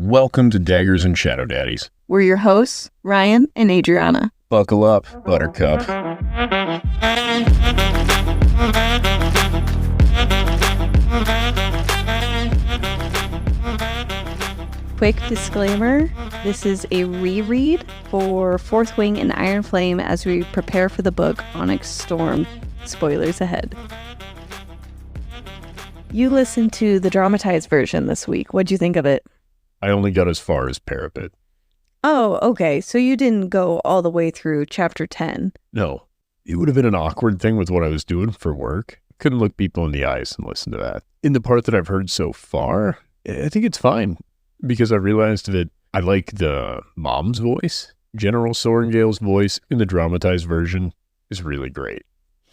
Welcome to Daggers and Shadow Daddies. We're your hosts, Ryan and Adriana. Buckle up, Buttercup. Quick disclaimer, this is a reread for Fourth Wing and Iron Flame as we prepare for the book Onyx Storm. Spoilers ahead. You listened to the dramatized version this week. What'd you think of it? I only got as far as parapet. Oh, okay. So you didn't go all the way through chapter 10. No, it would have been an awkward thing with what I was doing for work. Couldn't look people in the eyes and listen to that. In the part that I've heard so far, I think it's fine because I realized that I like the mom's voice. General Sorengale's voice in the dramatized version is really great.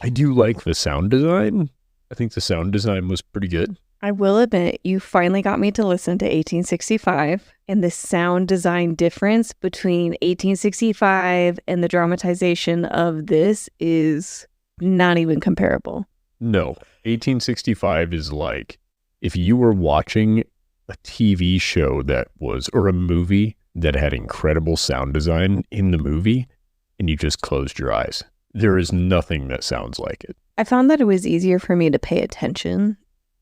I do like the sound design. I think the sound design was pretty good. I will admit, you finally got me to listen to 1865, and the sound design difference between 1865 and the dramatization of this is not even comparable. No, 1865 is like if you were watching a TV show that was, or a movie that had incredible sound design in the movie, and you just closed your eyes. There is nothing that sounds like it. I found that it was easier for me to pay attention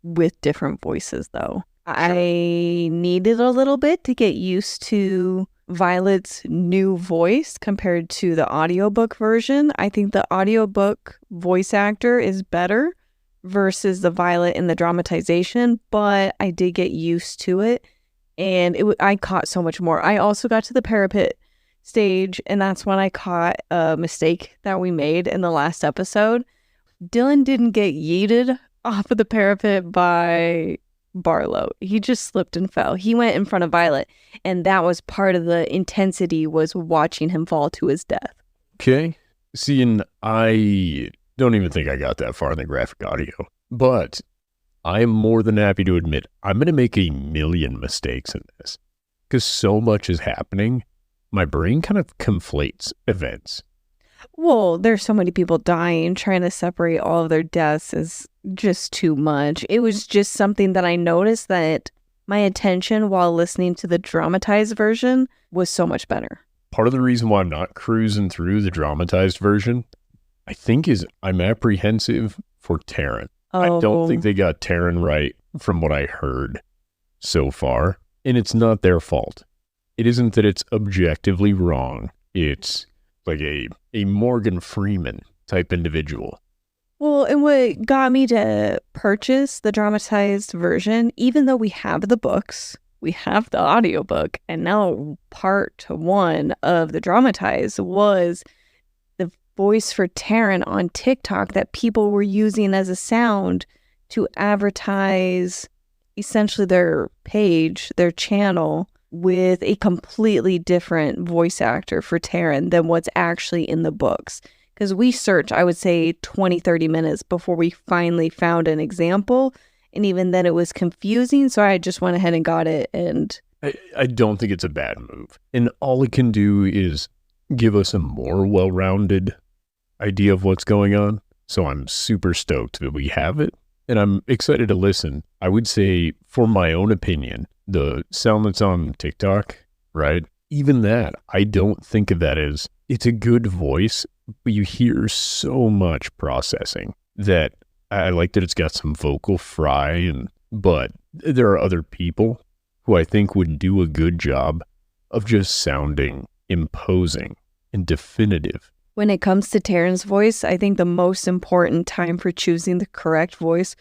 with different voices, though. I needed a little bit to get used to Violet's new voice compared to the audiobook version. I think the audiobook voice actor is better versus the Violet in the dramatization, but I did get used to it, and I caught so much more. I also got to the parapet stage, and that's when I caught a mistake that we made in the last episode. Dylan didn't get yeeted off of the parapet by Barlow. He just slipped and fell. He went in front of Violet, and that was part of the intensity, was watching him fall to his death. Okay. See, and I don't even think I got that far in the graphic audio, but I'm more than happy to admit I'm going to make a million mistakes in this because so much is happening. My brain kind of conflates events. Well, there's so many people dying. Trying to separate all of their deaths is just too much. It was just something that I noticed that my attention while listening to the dramatized version was so much better. Part of the reason why I'm not cruising through the dramatized version, I think, is I'm apprehensive for Taryn. Oh. I don't think they got Taryn right from what I heard so far. And it's not their fault. It isn't that it's objectively wrong. It's like a Morgan Freeman type individual. Well, and what got me to purchase the dramatized version, even though we have the books, we have the audiobook, and now part one of the dramatized was the voice for Taryn on TikTok that people were using as a sound to advertise essentially their page, their channel, with a completely different voice actor for Taryn than what's actually in the books. Because we searched, I would say, 20, 30 minutes before we finally found an example. And even then it was confusing. So I just went ahead and got it. And I don't think it's a bad move. And all it can do is give us a more well-rounded idea of what's going on. So I'm super stoked that we have it. And I'm excited to listen. I would say, for my own opinion, the sound that's on TikTok, right? Even that, I don't think of that as, it's a good voice, but you hear so much processing that I like that it's got some vocal fry, but there are other people who I think would do a good job of just sounding imposing and definitive. When it comes to Taryn's voice, I think the most important time for choosing the correct voice,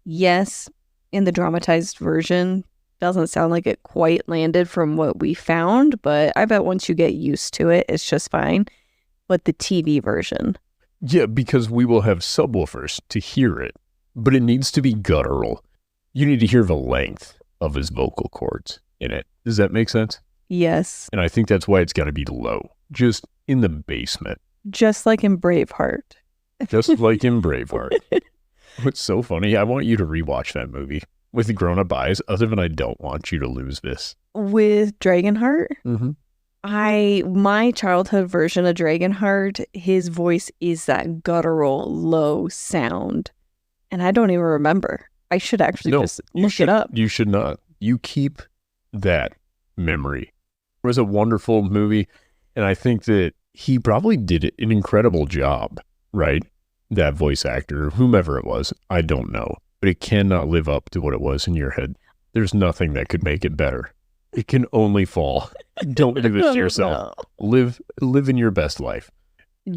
yes, in the dramatized version, doesn't sound like it quite landed from what we found, but I bet once you get used to it, it's just fine. But the TV version. Yeah, because we will have subwoofers to hear it, but it needs to be guttural. You need to hear the length of his vocal cords in it. Does that make sense? Yes. And I think that's why it's got to be low, just in the basement. Just like in Braveheart. Just like in Braveheart. What's so funny, I want you to rewatch that movie with grown-up eyes, other than I don't want you to lose this. With Dragonheart? Mm-hmm. My childhood version of Dragonheart, his voice is that guttural, low sound. And I don't even remember. I should actually just look it up. You should not. You keep that memory. It was a wonderful movie, and I think that he probably did an incredible job, right? That voice actor, whomever it was, I don't know. But it cannot live up to what it was in your head. There's nothing that could make it better. It can only fall. Don't do this to yourself. No. Live in your best life.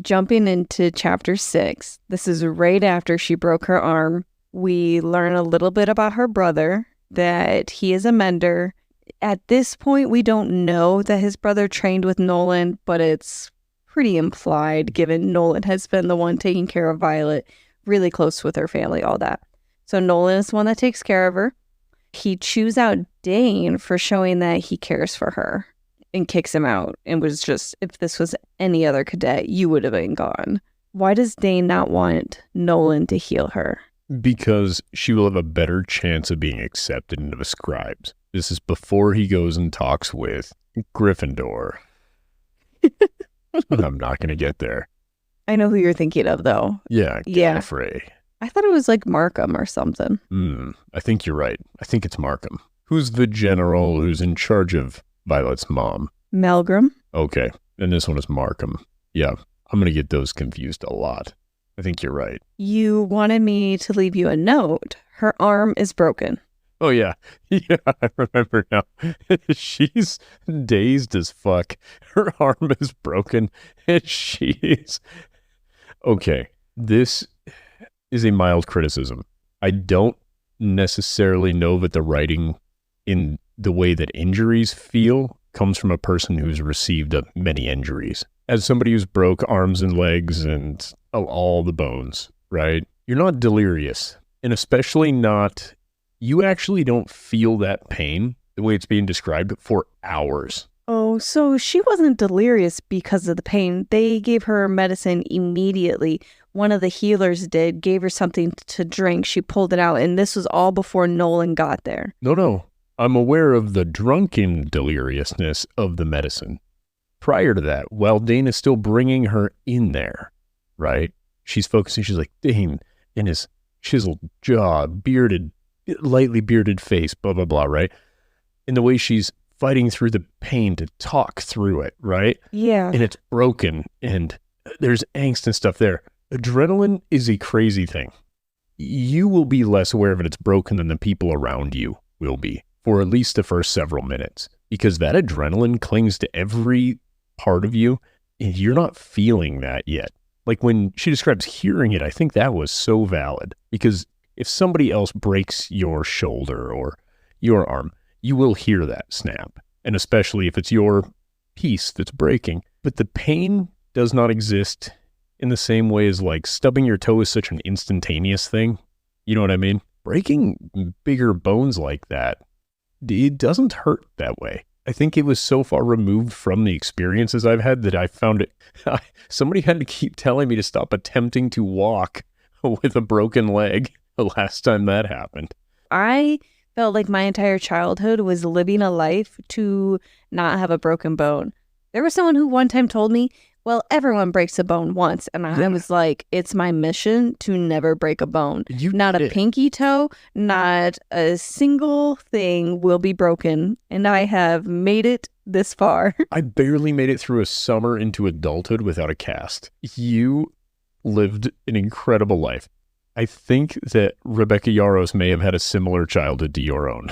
Jumping into chapter 6, this is right after she broke her arm. We learn a little bit about her brother, that he is a mender. At this point, we don't know that his brother trained with Nolan, but it's pretty implied given Nolan has been the one taking care of Violet, really close with her family, all that. So Nolan is the one that takes care of her. He chews out Dain for showing that he cares for her and kicks him out and was just, if this was any other cadet, you would have been gone. Why does Dain not want Nolan to heal her? Because she will have a better chance of being accepted into the scribes. This is before he goes and talks with Gryffindor. I'm not going to get there. I know who you're thinking of, though. Yeah, Gallifrey. I thought it was like Markham or something. I think you're right. I think it's Markham. Who's the general who's in charge of Violet's mom? Melgrim. Okay, and this one is Markham. Yeah, I'm going to get those confused a lot. I think you're right. You wanted me to leave you a note. Her arm is broken. Oh, yeah. Yeah, I remember now. She's dazed as fuck. Her arm is broken, and she's... Okay, this is a mild criticism. I don't necessarily know that the writing in the way that injuries feel comes from a person who's received many injuries. As somebody who's broke arms and legs and all the bones, right? You're not delirious, and especially not... You actually don't feel that pain the way it's being described for hours. Oh, so she wasn't delirious because of the pain. They gave her medicine immediately. One of the healers gave her something to drink. She pulled it out, and this was all before Nolan got there. No. I'm aware of the drunken deliriousness of the medicine. Prior to that, while Dain is still bringing her in there, right? She's focusing. She's like, Dain in his chiseled jaw, lightly bearded face, blah, blah, blah, right? In the way she's fighting through the pain to talk through it, right? Yeah. And it's broken, and there's angst and stuff there. Adrenaline is a crazy thing. You will be less aware of it. It's broken than the people around you will be for at least the first several minutes, because that adrenaline clings to every part of you, and you're not feeling that yet. Like when she describes hearing it, I think that was so valid, because if somebody else breaks your shoulder or your arm, you will hear that snap. And especially if it's your piece that's breaking. But the pain does not exist in the same way as like stubbing your toe is such an instantaneous thing. You know what I mean? Breaking bigger bones like that, it doesn't hurt that way. I think it was so far removed from the experiences I've had that I found it... Somebody had to keep telling me to stop attempting to walk with a broken leg. The last time that happened. I felt like my entire childhood was living a life to not have a broken bone. There was someone who one time told me, well, everyone breaks a bone once. And I was like, it's my mission to never break a bone. Not a pinky toe, not a single thing will be broken. And I have made it this far. I barely made it through a summer into adulthood without a cast. You lived an incredible life. I think that Rebecca Yarros may have had a similar childhood to your own,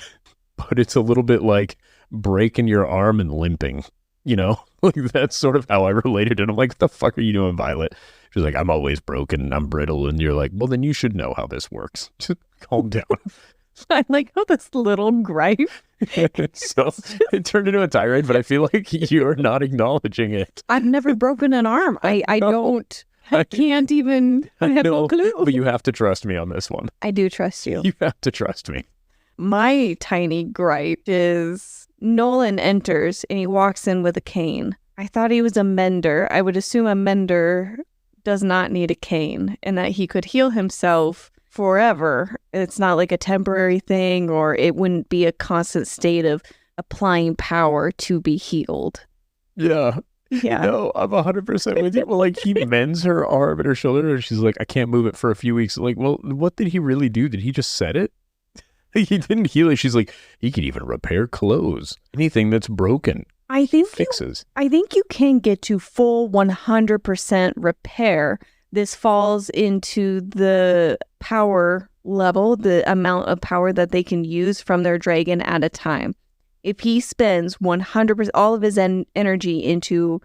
but it's a little bit like breaking your arm and limping, you know? Like that's sort of how I related it. I'm like, what the fuck are you doing, Violet? She's like, I'm always broken and I'm brittle. And you're like, well, then you should know how this works. Just calm down. I like how this little gripe. So it turned into a tirade, but I feel like you're not acknowledging it. I've never broken an arm. I don't. I can't even. I have no clue. But you have to trust me on this one. I do trust you. You have to trust me. My tiny gripe is Nolan enters and he walks in with a cane. I thought he was a mender. I would assume a mender does not need a cane and that he could heal himself forever. It's not like a temporary thing, or it wouldn't be a constant state of applying power to be healed. Yeah. No, I'm 100% with you. Well, like he mends her arm and her shoulder and she's like, I can't move it for a few weeks. Like, well, what did he really do? Did he just set it? He didn't heal it. She's like, he could even repair clothes. Anything that's broken. I think fixes. I think you can get to full 100% repair. This falls into the power level, the amount of power that they can use from their dragon at a time. If he spends 100% all of his energy into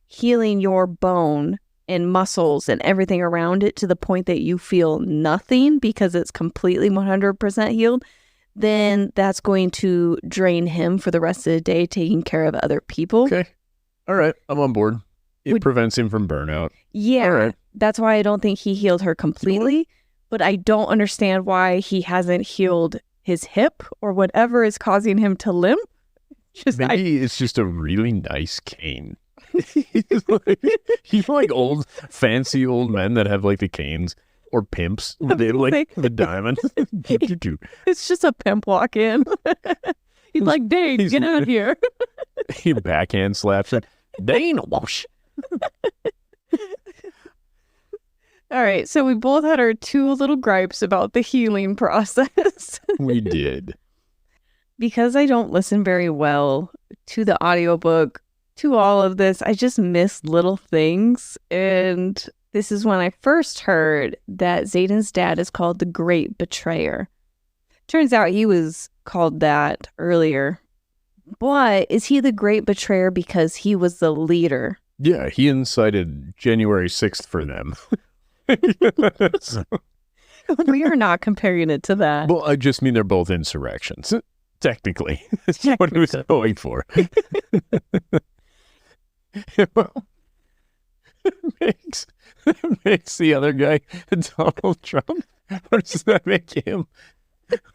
healing your bone and muscles and everything around it to the point that you feel nothing because it's completely 100% healed, then that's going to drain him for the rest of the day taking care of other people. Okay. All right. I'm on board. It prevents him from burnout. Yeah. All right. That's why I don't think he healed her completely, but I don't understand why he hasn't healed his hip or whatever is causing him to limp. Maybe it's just a really nice cane. He's like old, fancy old men that have like the canes. Or pimps. They like the diamond. It's just a pimp walk in. He's like, Dain, get out of here. He backhand slaps it. Dain, whoosh. All right. So we both had our two little gripes about the healing process. We did. Because I don't listen very well to the audiobook, to all of this, I just miss little things. And this is when I first heard that Xaden's dad is called the Great Betrayer. Turns out he was called that earlier. But is he the Great Betrayer because he was the leader? Yeah, he incited January 6th for them. We are not comparing it to that. Well, I just mean they're both insurrections. Technically. That's what he was going for. Well, makes the other guy Donald Trump? Or does that make him?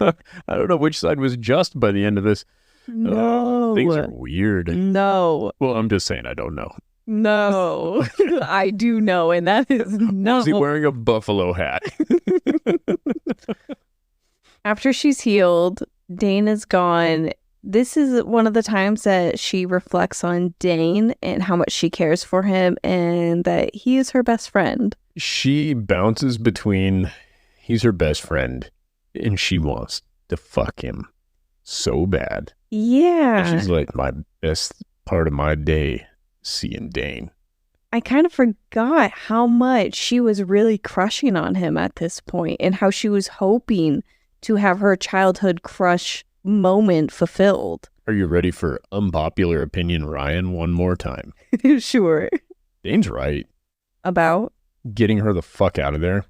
I don't know which side was just by the end of this. No. Things are weird. No. Well, I'm just saying I don't know. No. I do know, and that is no. Is he wearing a buffalo hat? After she's healed, Dain is gone. This is one of the times that she reflects on Dain and how much she cares for him and that he is her best friend. She bounces between he's her best friend and she wants to fuck him so bad. Yeah. And she's like, my best part of my day, seeing Dain. I kind of forgot how much she was really crushing on him at this point and how she was hoping to have her childhood crush moment fulfilled. Are you ready for unpopular opinion, Ryan, one more time? Sure. Dain's right. About? Getting her the fuck out of there.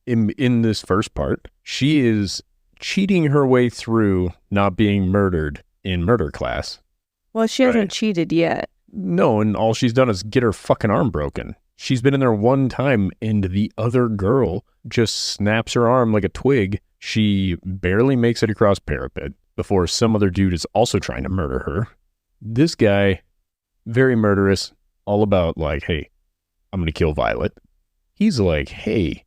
In this first part, she is cheating her way through not being murdered in murder class. Well, she hasn't cheated yet. No, and all she's done is get her fucking arm broken. She's been in there one time, and the other girl just snaps her arm like a twig. She barely makes it across parapet before some other dude is also trying to murder her. This guy, very murderous, all about like, hey, I'm going to kill Violet. He's like, hey,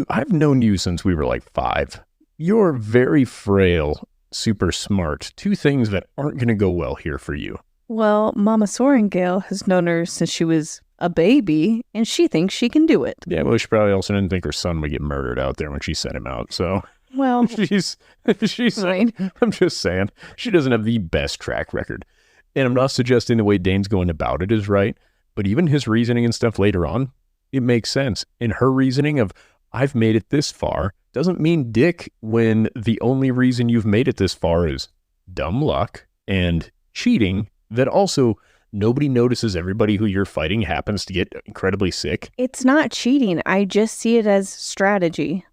I've known you since we were like 5. You're very frail, super smart. 2 things that aren't going to go well here for you. Well, Mama Sorengale has known her since she was a baby, and she thinks she can do it. Yeah, well, she probably also didn't think her son would get murdered out there when she sent him out, so... Well, she's fine. I'm just saying, she doesn't have the best track record. And I'm not suggesting the way Dain's going about it is right, but even his reasoning and stuff later on, it makes sense. And her reasoning of, I've made it this far, doesn't mean dick when the only reason you've made it this far is dumb luck and cheating that also nobody notices everybody who you're fighting happens to get incredibly sick. It's not cheating. I just see it as strategy.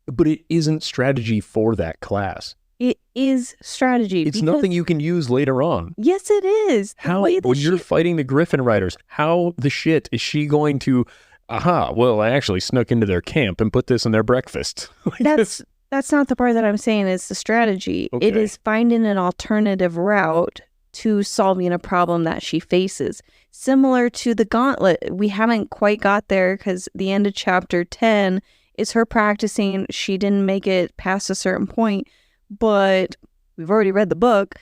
But it isn't strategy for that class. It is strategy. It's nothing you can use later on. Yes, it is. How, when you're fighting the Griffin Riders, how the shit is she going to, well, I actually snuck into their camp and put this in their breakfast. That's not the part that I'm saying is the strategy. Okay. It is finding an alternative route to solving a problem that she faces. Similar to the gauntlet. We haven't quite got there because the end of chapter 10 is her practicing. She didn't make it past a certain point, but we've already read the book.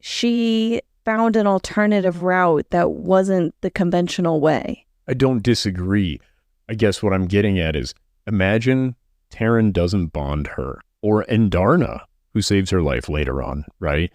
She found an alternative route that wasn't the conventional way. I don't disagree. I guess what I'm getting at is, imagine Taryn doesn't bond her, or Endarna, who saves her life later on, right?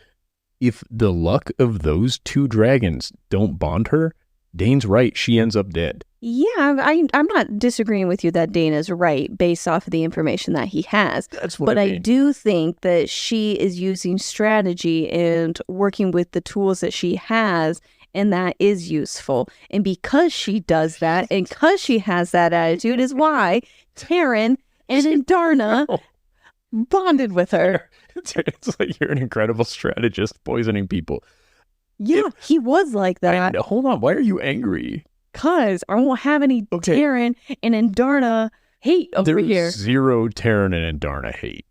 If the luck of those 2 dragons don't bond her, Dain's right. She ends up dead. Yeah, I'm not disagreeing with you that Dain is right based off of the information that he has. That's what but I mean. I do think that she is using strategy and working with the tools that she has, and that is useful. And because she does that, and because she has that attitude, is why Taryn and Indarna bonded with her. It's like you're an incredible strategist poisoning people. Yeah, he was like that. Hold on, why are you angry? Because I won't have any Taryn and Indarna hate over here. There's 0 Taryn and Indarna hate.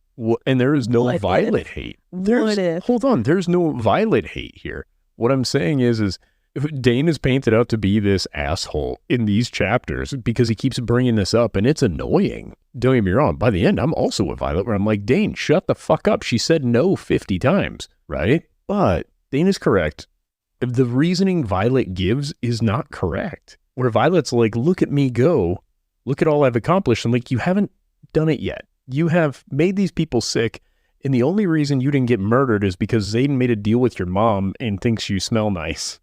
And there is no Violet hate. Hold on, there's no Violet hate here. What I'm saying is if Dain is painted out to be this asshole in these chapters because he keeps bringing this up, and it's annoying. Don't get me wrong. By the end, I'm also a Violet where I'm like, Dain, shut the fuck up. She said no 50 times, right? But Dain is correct. The reasoning Violet gives is not correct. Where Violet's like, look at me go. Look at all I've accomplished. I'm like, you haven't done it yet. You have made these people sick. And the only reason you didn't get murdered is because Xaden made a deal with your mom and thinks you smell nice.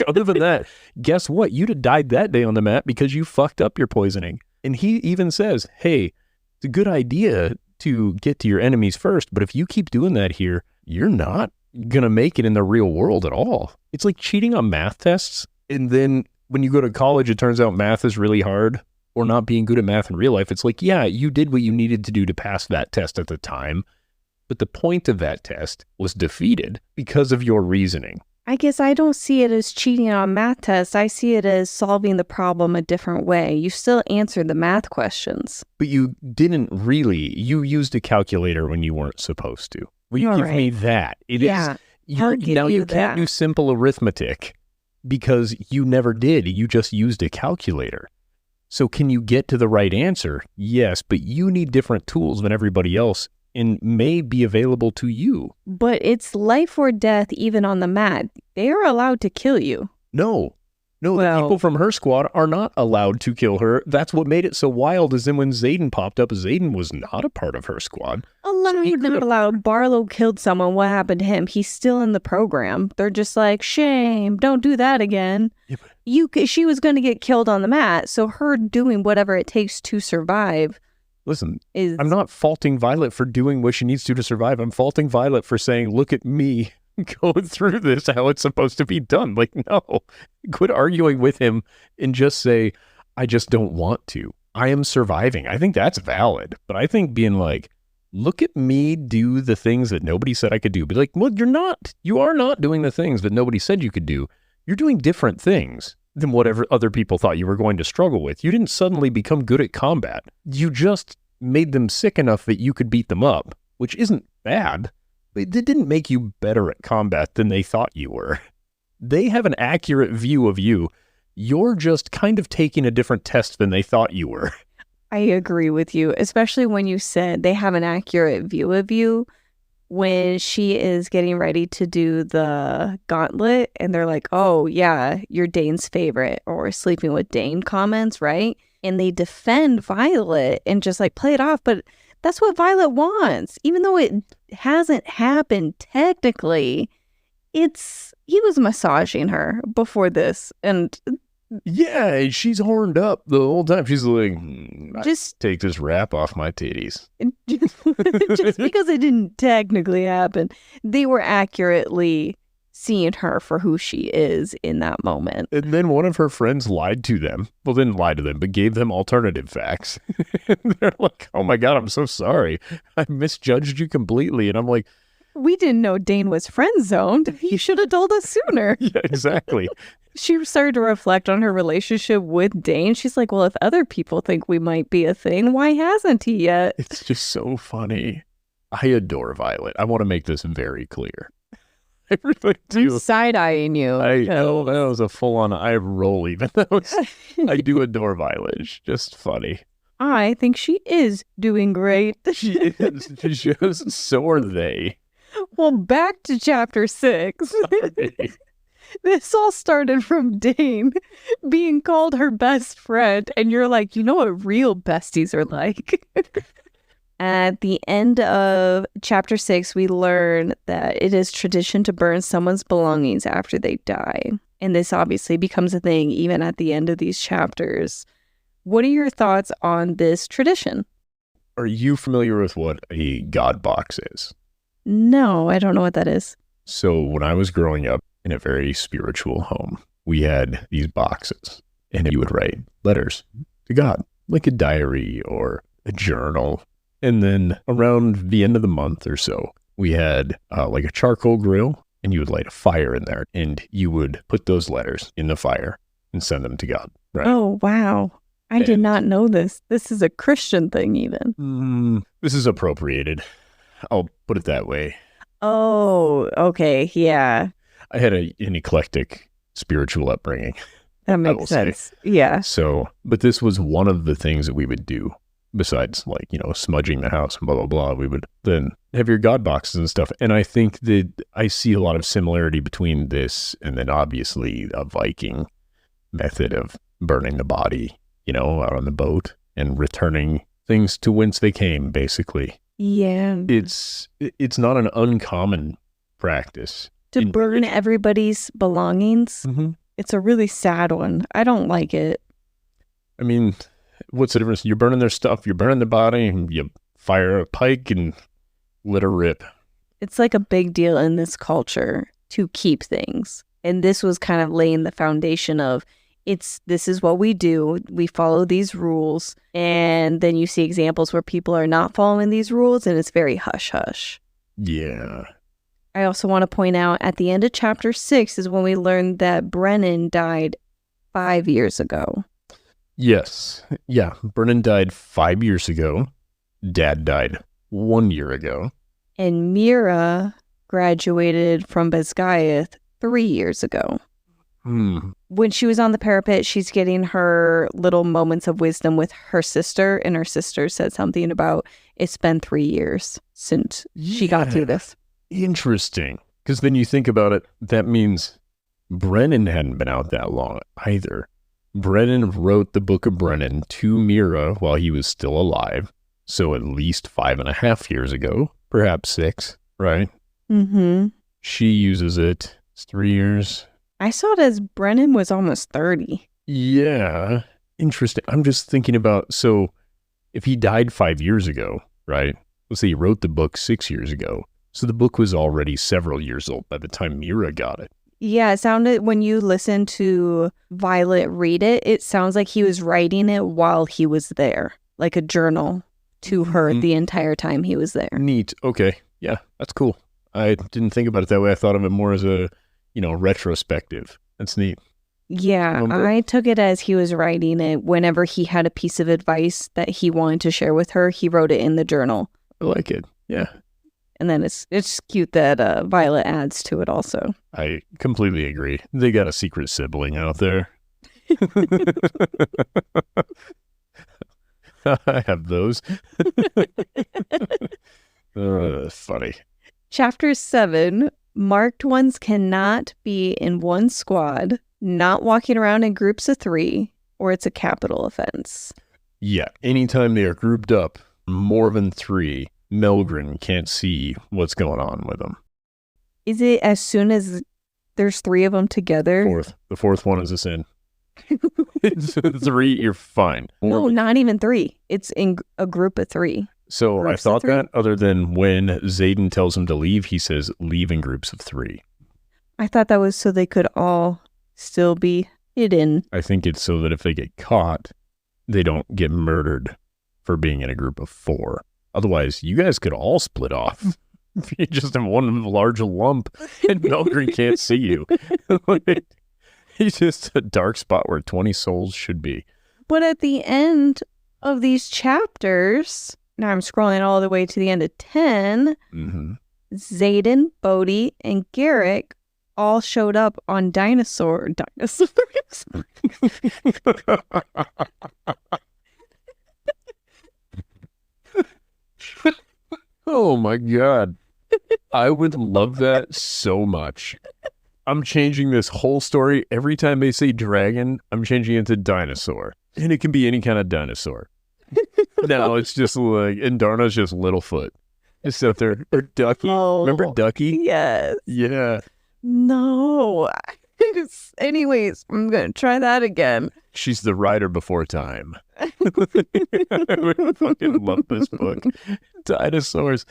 Other than that, guess what? You'd have died that day on the mat because you fucked up your poisoning. And he even says, hey, it's a good idea to get to your enemies first. But if you keep doing that here, you're not gonna make it in the real world at all. It's like cheating on math tests, and then when you go to college it turns out math is really hard, or not being good at math in real life. It's like, yeah, you did what you needed to do to pass that test at the time, but the point of that test was defeated because of your reasoning. I guess I don't see it as cheating on math tests. I see it as solving the problem a different way. You still answered the math questions. But you didn't really. You used a calculator when you weren't supposed to. Will you give me that? It is. Now you can't do simple arithmetic because you never did. You just used a calculator. So can you get to the right answer? Yes, but you need different tools than everybody else and may be available to you. But it's life or death even on the mat. They are allowed to kill you. No, the people from her squad are not allowed to kill her. That's what made it so wild, is then when Xaden popped up, Xaden was not a part of her squad. Allowed. Barlow killed someone. What happened to him? He's still in the program. They're just like, shame, don't do that again. Yeah, she was going to get killed on the mat, so her doing whatever it takes to survive. Listen, I'm not faulting Violet for doing what she needs to survive. I'm faulting Violet for saying, look at me going through this, how it's supposed to be done. Like, no, quit arguing with him and just say, I just don't want to. I am surviving. I think that's valid. But I think being like, look at me do the things that nobody said I could do. But like, well, you're not. You are not doing the things that nobody said you could do. You're doing different things than whatever other people thought you were going to struggle with. You didn't suddenly become good at combat. You just made them sick enough that you could beat them up, which isn't bad. It didn't make you better at combat than they thought you were. They have an accurate view of you. You're just kind of taking a different test than they thought you were. I agree with you, especially when you said they have an accurate view of you. When she is getting ready to do the gauntlet and they're like, oh yeah, you're Dain's favorite, or sleeping with Dain comments, right? And they defend Violet and just like play it off, but that's what Violet wants. Even though it hasn't happened technically, he was massaging her before this. And yeah, she's horned up the whole time. She's like, just take this wrap off my titties. Just because it didn't technically happen, they were accurately seeing her for who she is in that moment. And then one of her friends lied to them. Well, didn't lie to them, but gave them alternative facts. And they're like, oh my God, I'm so sorry. I misjudged you completely. And I'm like, we didn't know Dain was friend-zoned. You should have told us sooner. Yeah, exactly. She started to reflect on her relationship with Dain. She's like, well, if other people think we might be a thing, why hasn't he yet? It's just so funny. I adore Violet. I want to make this very clear. I really do. I'm side-eyeing you. That was a full-on eye roll even. I do adore Violet. It's just funny. I think she is doing great. She is. Just so are they. Well, back to chapter 6. This all started from Dain being called her best friend, and you're like, you know what real besties are like. At the end of chapter 6, we learn that it is tradition to burn someone's belongings after they die. And this obviously becomes a thing even at the end of these chapters. What are your thoughts on this tradition? Are you familiar with what a God box is? No, I don't know what that is. So when I was growing up in a very spiritual home, we had these boxes, and you would write letters to God, like a diary or a journal. And then around the end of the month or so, we had like a charcoal grill, and you would light a fire in there, and you would put those letters in the fire and send them to God. Right? Oh, wow. I did not know this. This is a Christian thing even. This is appropriated. I'll put it that way. Oh, okay. Yeah. I had an eclectic spiritual upbringing. That makes sense. Yeah. So, but this was one of the things that we would do besides like, smudging the house and blah, blah, blah. We would then have your God boxes and stuff. And I think that I see a lot of similarity between this and then obviously a Viking method of burning the body, out on the boat and returning things to whence they came, basically. Yeah. It's not an uncommon practice. To burn everybody's belongings. Mm-hmm. It's a really sad one. I don't like it. I mean, what's the difference? You're burning their stuff, you're burning the body, and you fire a pike and let her rip. It's like a big deal in this culture to keep things. And this was kind of laying the foundation of this is what we do. We follow these rules. And then you see examples where people are not following these rules and it's very hush hush. Yeah. I also want to point out at the end of chapter 6 is when we learned that Brennan died 5 years ago. Yes. Yeah. Brennan died 5 years ago. Dad died 1 year ago. And Mira graduated from Basgiath 3 years ago. When she was on the parapet, she's getting her little moments of wisdom with her sister, and her sister said something about it's been 3 years since she got through this. Interesting. Because then you think about it, that means Brennan hadn't been out that long either. Brennan wrote the Book of Brennan to Mira while he was still alive. So at least 5.5 years ago, perhaps 6, right? Mm-hmm. She uses it. It's 3 years. I saw it as Brennan was almost 30. Yeah. Interesting. I'm just thinking about, so if he died 5 years ago, right? Let's say he wrote the book 6 years ago. So the book was already several years old by the time Mira got it. Yeah, it sounded, when you listen to Violet read it, it sounds like he was writing it while he was there, like a journal to her the entire time he was there. Neat. Okay. Yeah, that's cool. I didn't think about it that way. I thought of it more as a, retrospective. That's neat. Yeah, I took it as he was writing it whenever he had a piece of advice that he wanted to share with her. He wrote it in the journal. I like it. Yeah. And then it's cute that Violet adds to it also. I completely agree. They got a secret sibling out there. I have those. Funny. Chapter 7, marked ones cannot be in one squad, not walking around in groups of 3, or it's a capital offense. Yeah, anytime they are grouped up more than 3, Melgren can't see what's going on with them. Is it as soon as there's 3 of them together? The fourth one is a sin. It's 3, you're fine. No, not even 3. It's in a group of 3. So groups I thought that other than when Xaden tells him to leave, he says leave in groups of 3. I thought that was so they could all still be hidden. I think it's so that if they get caught, they don't get murdered for being in a group of 4. Otherwise, you guys could all split off. You just have one large lump and Melgren can't see you. He's just a dark spot where 20 souls should be. But at the end of these chapters, now I'm scrolling all the way to the end of 10, Xaden, Bodhi, and Garrick all showed up on dinosaurs. Oh my God. I would love that so much. I'm changing this whole story. Every time they say dragon, I'm changing it to dinosaur. And it can be any kind of dinosaur. No, it's just like, and Darna's just Littlefoot. Just out there. Or Ducky. Oh, Remember Ducky? yes. Yeah. No. Anyways, I'm going to try that again. She's the rider before time. I would fucking love this book. Dinosaurs.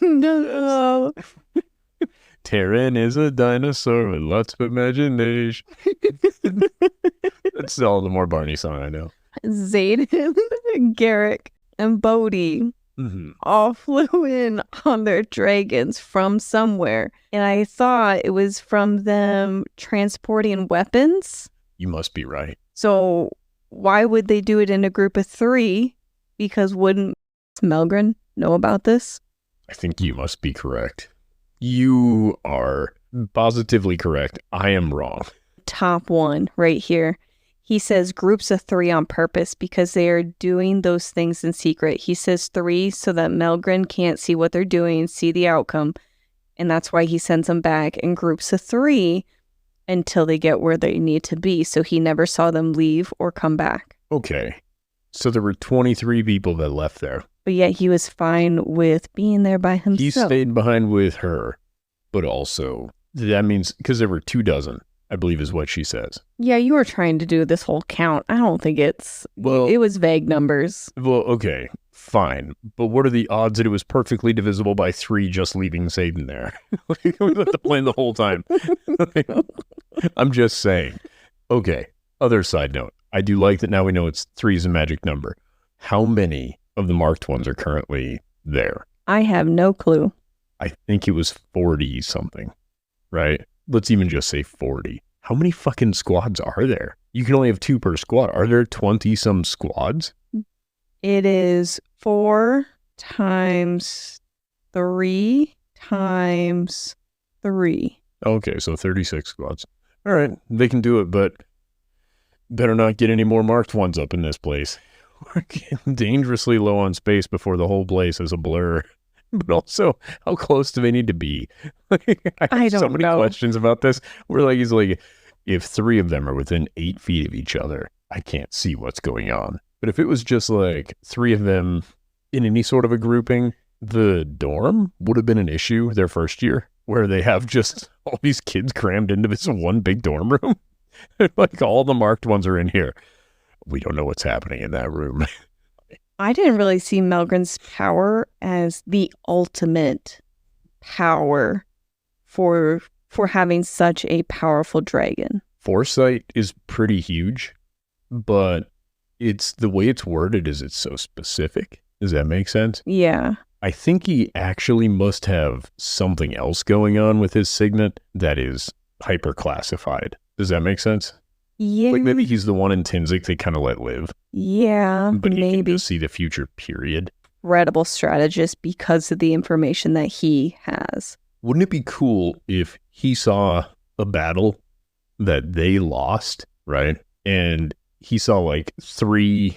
No. Terran is a dinosaur with lots of imagination. That's all the more Barney song I know. Xaden, Garrick, and Bodhi all flew in on their dragons from somewhere. And I thought it was from them transporting weapons. You must be right. So why would they do it in a group of 3? Because wouldn't Melgren know about this? I think you must be correct. You are positively correct. I am wrong. Top one right here. He says groups of 3 on purpose because they are doing those things in secret. He says 3 so that Melgren can't see what they're doing, see the outcome. And that's why he sends them back in groups of 3 until they get where they need to be. So he never saw them leave or come back. Okay. So there were 23 people that left there. But yet he was fine with being there by himself. He stayed behind with her, but also that means because there were 24, I believe is what she says. Yeah, you were trying to do this whole count. I don't think it was vague numbers. Well, okay, fine. But what are the odds that it was perfectly divisible by 3 just leaving Xaden there? We left the plane the whole time. I'm just saying. Okay, other side note. I do like that now we know 3 is a magic number. How many of the marked ones are currently there? I have no clue. I think it was 40 something, right? Let's even just say 40. How many fucking squads are there? You can only have 2 per squad. Are there 20 some squads? It is 4 times 3 times 3. Okay, so 36 squads. All right, they can do it, but better not get any more marked ones up in this place. We're getting dangerously low on space before the whole place is a blur. But also, how close do they need to be? I have so many questions about this. He's like, if 3 of them are within 8 feet of each other, I can't see what's going on. But if it was just like 3 of them in any sort of a grouping, the dorm would have been an issue their first year, where they have just all these kids crammed into this one big dorm room. Like all the marked ones are in here. We don't know what's happening in that room. I didn't really see Melgren's power as the ultimate power for having such a powerful dragon. Foresight is pretty huge, but it's the way it's worded is it's so specific. Does that make sense? Yeah. I think he actually must have something else going on with his signet that is hyper classified. Does that make sense? Yeah. Like maybe he's the one in Tinsic they kind of let live. Yeah, but he maybe. can just see the future, period. Incredible strategist because of the information that he has. Wouldn't it be cool if he saw a battle that they lost, right? And he saw like 3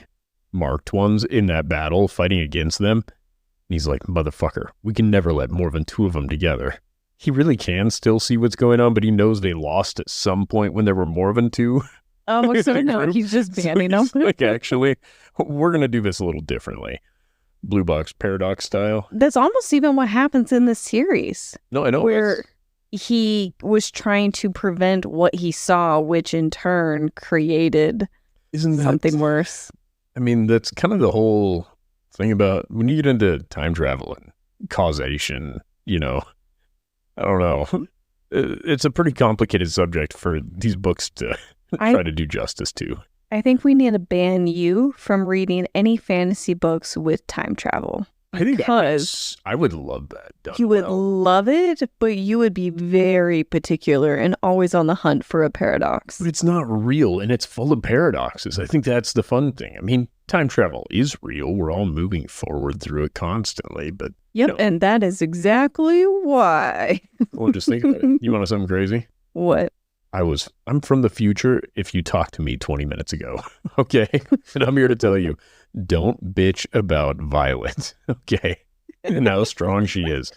marked ones in that battle fighting against them. And he's like, motherfucker, we can never let more than 2 of them together. He really can still see what's going on, but he knows they lost at some point when there were more than 2. Oh, so no, he's just banning them. Like, actually, we're going to do this a little differently. Blue box paradox style. That's almost even what happens in the series. No, I know. Where he was trying to prevent what he saw, which in turn created something worse. I mean, that's kind of the whole thing about when you get into time travel and causation, I don't know. It's a pretty complicated subject for these books to try to do justice to. I think we need to ban you from reading any fantasy books with time travel. I think I would love that. You would love it, but you would be very particular and always on the hunt for a paradox. But it's not real, and it's full of paradoxes. I think that's the fun thing. I mean, time travel is real. We're all moving forward through it constantly, but... Yep, and that is exactly why. Well, just think about it. You want to know something crazy? What? I'm from the future if you talked to me 20 minutes ago, okay? And I'm here to tell you, don't bitch about Violet, okay? And how strong she is.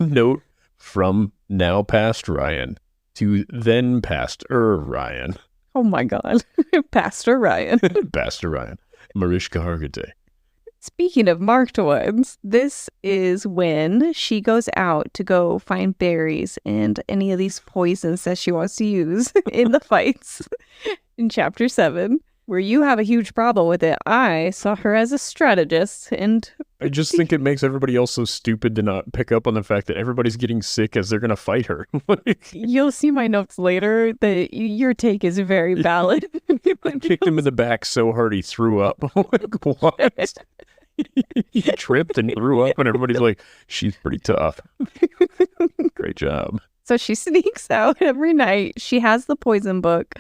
Note from now past Ryan to then Pastor Ryan. Oh my God. Pastor Ryan. Pastor Ryan. Mariska Hargitay. Speaking of marked ones, this is when she goes out to go find berries and any of these poisons that she wants to use in the fights in chapter 7, where you have a huge problem with it. I saw her as a strategist, and I just think it makes everybody else so stupid to not pick up on the fact that everybody's getting sick as they're going to fight her. You'll see my notes later that your take is very valid. I kicked him in the back so hard he threw up. Like, what? He tripped and threw up, and everybody's like, she's pretty tough. Great job. So she sneaks out every night. She has the poison book,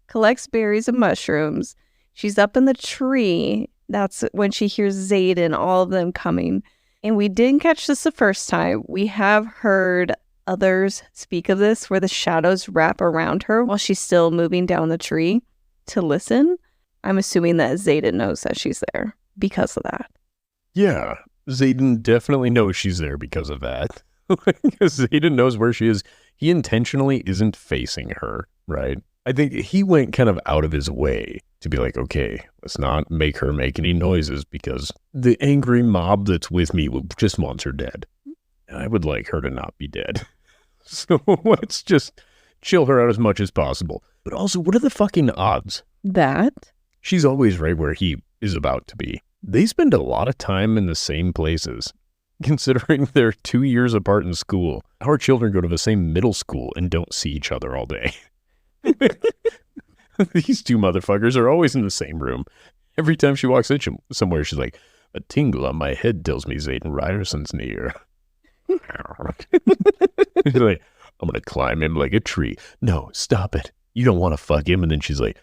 collects berries and mushrooms. She's up in the tree. That's when she hears Xaden, all of them coming. And we didn't catch this the first time. We have heard others speak of this, where the shadows wrap around her while she's still moving down the tree to listen. I'm assuming that Xaden knows that she's there because of that. Yeah, Xaden definitely knows she's there because of that. Because Xaden knows where she is. He intentionally isn't facing her, right? I think he went kind of out of his way to be like, okay, let's not make her make any noises because the angry mob that's with me just wants her dead. And I would like her to not be dead. So let's just chill her out as much as possible. But also, what are the fucking odds? That? She's always right where he is about to be. They spend a lot of time in the same places, considering they're 2 years apart in school. Our children go to the same middle school and don't see each other all day. These two motherfuckers are always in the same room. Every time she walks in somewhere, she's like, a tingle on my head tells me Xaden Rierson's near. She's like, I'm going to climb him like a tree. No, stop it. You don't want to fuck him. And then she's like,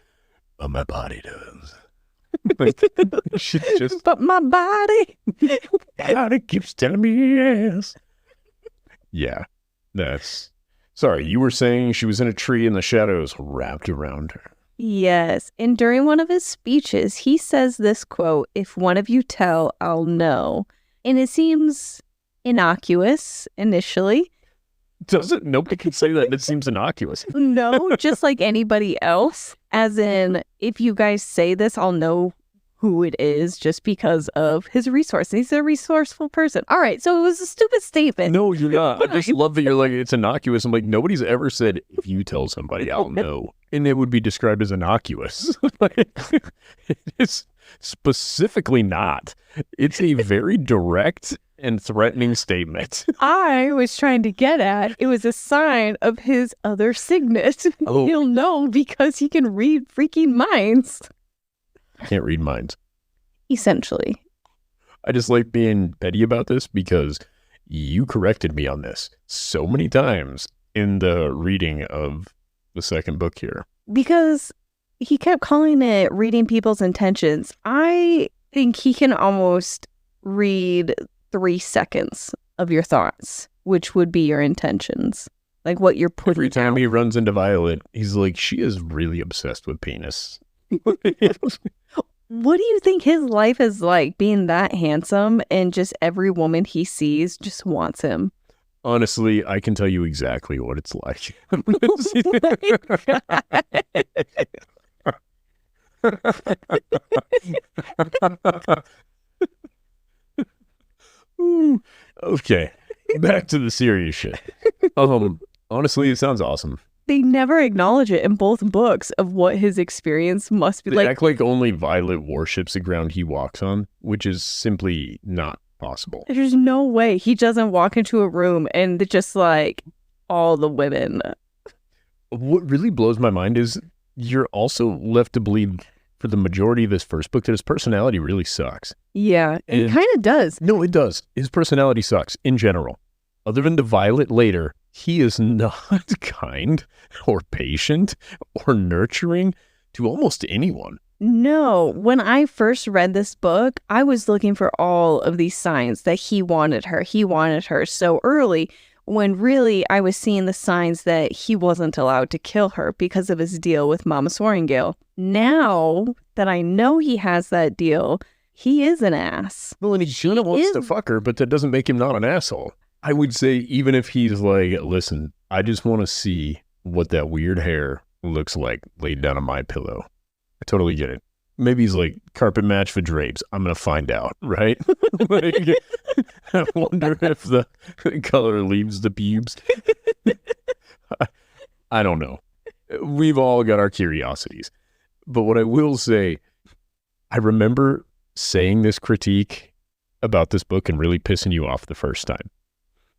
but my body does. Like, she's just, but my body keeps telling me yes. Yeah, that's... Sorry, you were saying she was in a tree and the shadows wrapped around her. Yes, and during one of his speeches, he says this quote, "If one of you tell, I'll know." And it seems innocuous initially. Does it? Nobody can say that. It seems innocuous. No, just like anybody else. As in, if you guys say this, I'll know who it is just because of his resource. He's a resourceful person. All right, so it was a stupid statement. No, you're not. I just love that you're like, it's innocuous. I'm like, nobody's ever said, if you tell somebody, I'll know. And it would be described as innocuous. It's specifically not. It's a very direct and threatening statement. I was trying to get at, it was a sign of his other signet. Oh. He'll know because he can read freaking minds. I can't read minds. Essentially. I just like being petty about this because you corrected me on this so many times in the reading of the second book here. Because he kept calling it reading people's intentions. I think he can almost read 3 seconds of your thoughts, which would be your intentions. Like what you're putting Every time out. he runs into Violet, he's like, she is really obsessed with penis. What do you think his life is like, being that handsome and just every woman he sees just wants him? Honestly, I can tell you exactly what it's like. Okay, back to the serious shit. Honestly, it sounds awesome. They never acknowledge it in both books of what his experience must be They like. act like only Violet worships the ground he walks on, which is simply not possible. There's no way he doesn't walk into a room and it's just like all the women. What really blows my mind is you're also left to believe for the majority of this first book that his personality really sucks. Yeah, it And- kind of does. No, it does. His personality sucks in general. Other than to Violet later, he is not kind or patient or nurturing to almost anyone. No, when I first read this book, I was looking for all of these signs that he wanted her. He wanted her so early, when really I was seeing the signs that he wasn't allowed to kill her because of his deal with Mama Swearingale. Now that I know he has that deal, he is an ass. Well, and he kind of wants to fuck her, but that doesn't make him not an asshole. I would say even if he's like, listen, I just want to see what that weird hair looks like laid down on my pillow. I totally get it. Maybe he's like, carpet match for drapes. I'm going to find out, right? Like, I wonder if the color leaves the pubes. I don't know. We've all got our curiosities. But what I will say, I remember saying this critique about this book and really pissing you off the first time.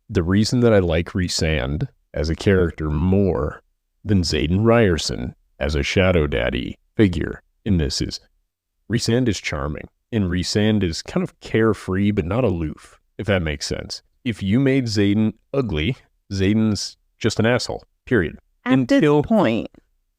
The reason that I like Rhysand as a character more than Xaden Riorson as a shadow daddy figure in this is Rhysand is charming, and Rhysand is kind of carefree but not aloof, if that makes sense. If you made Xaden ugly, Xaden's just an asshole, period. At this point.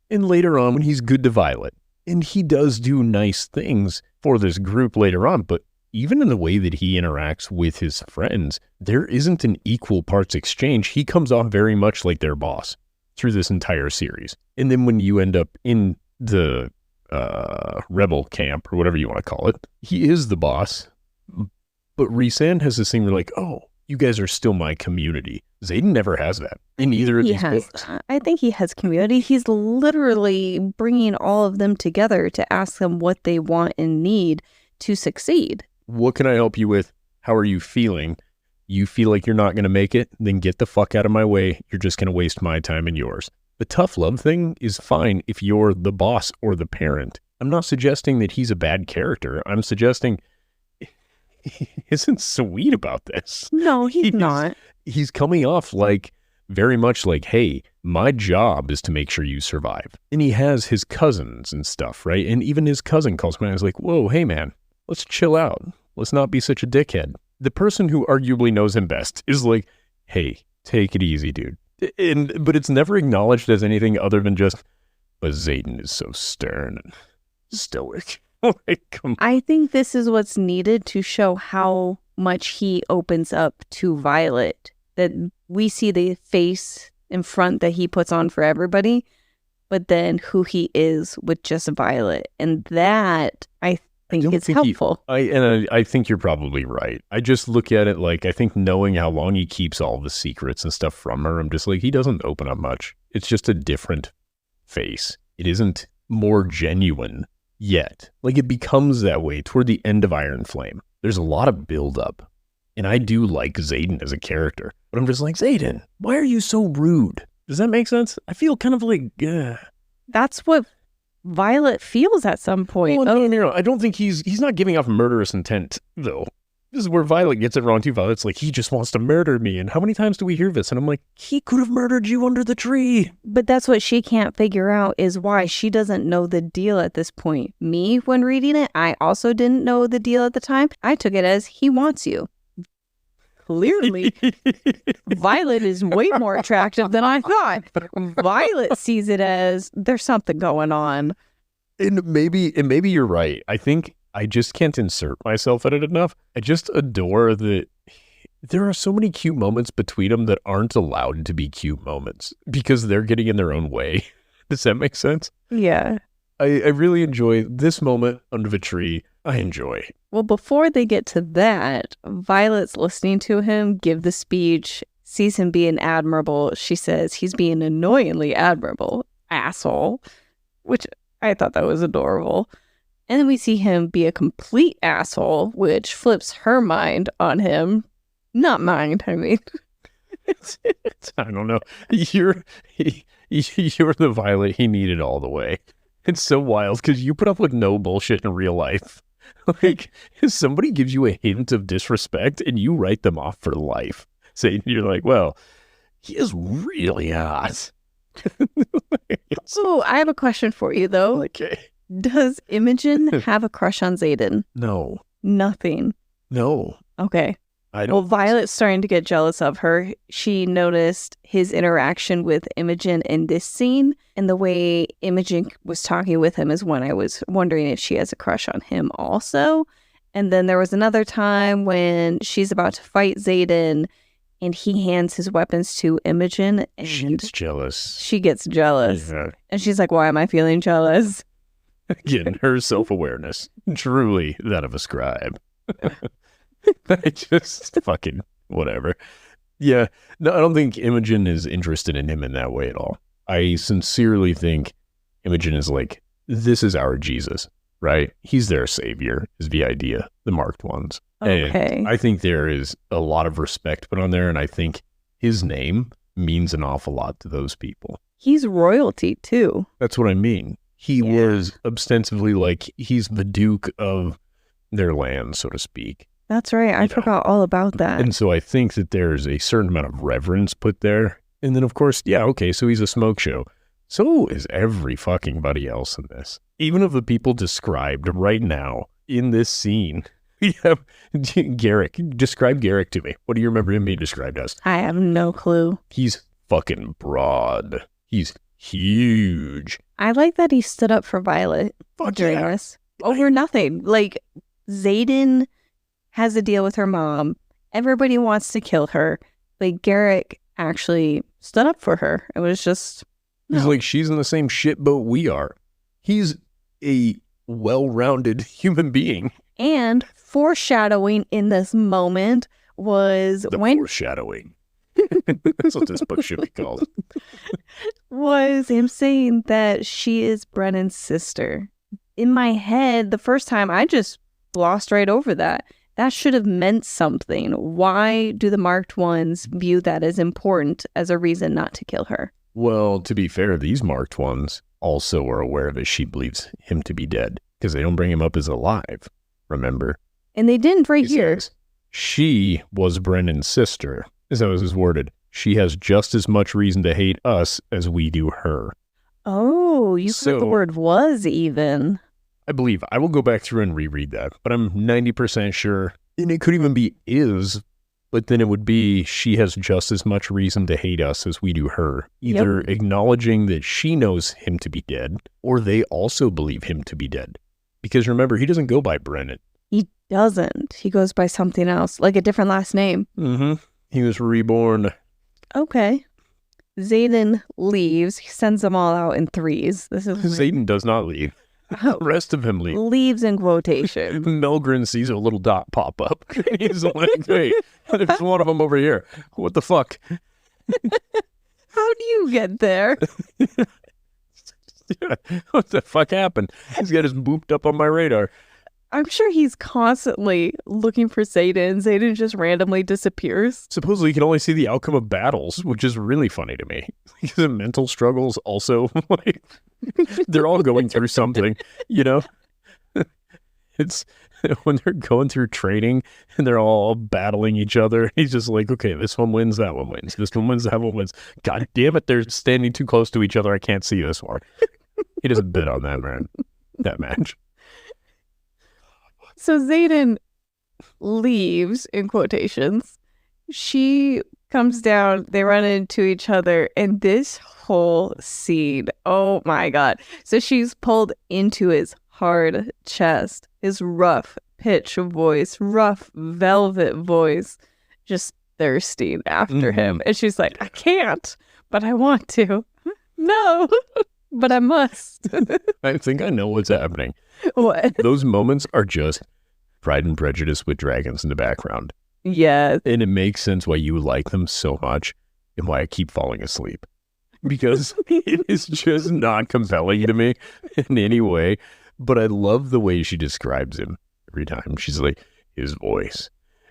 And later on when he's good to Violet, and he does do nice things for this group later on, but even in the way that he interacts with his friends, there isn't an equal parts exchange. He comes off very much like their boss through this entire series. And then when you end up in the rebel camp or whatever you want to call it, he is the boss. But Rhysand has this thing where like, oh, you guys are still my community. Xaden never has that in either of these books. I think he has community. He's literally bringing all of them together to ask them what they want and need to succeed. What can I help you with? How are you feeling? You feel like you're not going to make it? Then get the fuck out of my way. You're just going to waste my time and yours. The tough love thing is fine if you're the boss or the parent. I'm not suggesting that he's a bad character. I'm suggesting he isn't sweet about this. No, he's not. He's coming off like very much like, hey, my job is to make sure you survive. And he has his cousins and stuff, right? And even his cousin calls me and is like, whoa, hey man, let's chill out. Let's not be such a dickhead. The person who arguably knows him best is like, hey, take it easy, dude. But it's never acknowledged as anything other than just, but Xaden is so stern and stoic. Like, I think this is what's needed to show how much he opens up to Violet. That we see the face in front that he puts on for everybody, but then who he is with just Violet. And that, I think it's helpful. I think you're probably right. I just look at it like, I think knowing how long he keeps all the secrets and stuff from her, I'm just like, he doesn't open up much. It's just a different face. It isn't more genuine yet. Like, it becomes that way toward the end of Iron Flame. There's a lot of buildup. And I do like Xaden as a character. But I'm just like, Xaden, why are you so rude? Does that make sense? I feel kind of like, That's what Violet feels at some point. Well, no. I don't think he's not giving off murderous intent, though. This is where Violet gets it wrong, too. Violet's like, he just wants to murder me. And how many times do we hear this? And I'm like, he could have murdered you under the tree. But that's what she can't figure out is why she doesn't know the deal at this point. Me, when reading it, I also didn't know the deal at the time. I took it as he wants you. Clearly, Violet is way more attractive than I thought. Violet sees it as there's something going on. And maybe you're right. I think I just can't insert myself in it enough. I just adore that there are so many cute moments between them that aren't allowed to be cute moments because they're getting in their own way. Does that make sense? Yeah. I really enjoy this moment under the tree. I enjoy. Well, before they get to that, Violet's listening to him give the speech, sees him being admirable. She says he's being annoyingly admirable, asshole, which I thought that was adorable. And then we see him be a complete asshole, which flips her mind on him. Not mine, I mean. I don't know. You're the Violet he needed all the way. It's so wild because you put up with no bullshit in real life. Like, if somebody gives you a hint of disrespect and you write them off for life, saying you're like, well, he is really hot. So I have a question for you, though. Okay. Does Imogen have a crush on Xaden? No. Nothing. No. Okay. I don't. Well, Violet's starting to get jealous of her. She noticed his interaction with Imogen in this scene, and the way Imogen was talking with him is when I was wondering if she has a crush on him also. And then there was another time when she's about to fight Xaden, and he hands his weapons to Imogen, and she gets jealous. She gets jealous. Yeah. And she's like, why am I feeling jealous? Again, her self-awareness, truly that of a scribe. I just fucking whatever. Yeah, no, I don't think Imogen is interested in him in that way at all. I sincerely think Imogen is like, this is our Jesus. right? He's their savior, is the idea, the marked ones. Okay. And I think there is a lot of respect put on there, and I think his name means an awful lot to those people. He's royalty, too. That's what I mean. He was ostensibly like, he's the Duke of their land, so to speak. That's right. I forgot all about that. And so I think that there's a certain amount of reverence put there. And then, of course, so he's a smoke show. So is every fucking buddy else in this. Even of the people described right now in this scene, we have Garrick. Describe Garrick to me. What do you remember him being described as? I have no clue. He's fucking broad. He's huge. I like that he stood up for Violet during this. Over nothing. Like, Xaden has a deal with her mom. Everybody wants to kill her. Like, Garrick actually stood up for her. It was just... He's like, she's in the same shit boat we are. He's a well-rounded human being. And foreshadowing in this moment was foreshadowing. That's what this book should be called. Was him saying that she is Brennan's sister. In my head, the first time, I just glossed right over that. That should have meant something. Why do the marked ones view that as important as a reason not to kill her? Well, to be fair, these marked ones also are aware that she believes him to be dead because they don't bring him up as alive, remember? And they didn't right here. She was Brennan's sister, as that was worded. She has just as much reason to hate us as we do her. Oh, you said the word was even. I believe. I will go back through and reread that, but I'm 90% sure. And it could even be is, but then it would be she has just as much reason to hate us as we do her. Either acknowledging that she knows him to be dead, or they also believe him to be dead. Because remember, he doesn't go by Brennan. He doesn't. He goes by something else, like a different last name. Mm-hmm. He was reborn. Okay. Xaden leaves. He sends them all out in threes. This is Xaden does not leave. The rest of him leave. Leaves in quotation. Melgren sees a little dot pop up. He's like, hey, there's one of them over here. What the fuck? How do you get there? What the fuck happened? He's got his booped up on my radar. I'm sure he's constantly looking for Xaden. Xaden just randomly disappears. Supposedly he can only see the outcome of battles, which is really funny to me. His mental struggles also, like, they're all going through something, you know? It's when they're going through training and they're all battling each other. He's just like, okay, this one wins, that one wins. This one wins, that one wins. God damn it, they're standing too close to each other. I can't see this one. He doesn't bid on that, man. That match. So Xaden leaves, in quotations. She comes down, they run into each other, and this whole scene, oh my God. So she's pulled into his hard chest, his rough pitch voice, rough velvet voice, just thirsting after him. And she's like, I can't, but I want to. No, but I must. I think I know what's happening. What? Those moments are just Pride and Prejudice with dragons in the background. Yeah. And it makes sense why you like them so much and why I keep falling asleep. Because it is just not compelling to me in any way. But I love the way she describes him every time. She's like, his voice.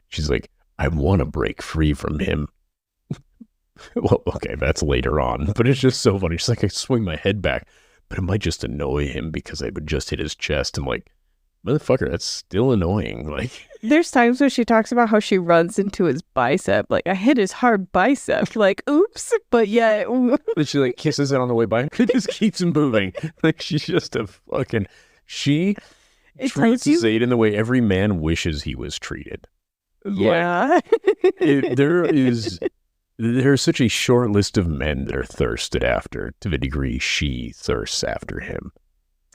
She's like, I want to break free from him. Well, okay, that's later on. But it's just so funny. She's like, I swing my head back, but it might just annoy him because I would just hit his chest. I'm like, motherfucker, that's still annoying. Like, there's times where she talks about how she runs into his bicep. Like, I hit his hard bicep. Like, oops. But yeah. But she like kisses it on the way by. It just keeps moving. Like, she's just a fucking... She treats Xaden the way every man wishes he was treated. Yeah. Like, there's such a short list of men that are thirsted after to the degree she thirsts after him.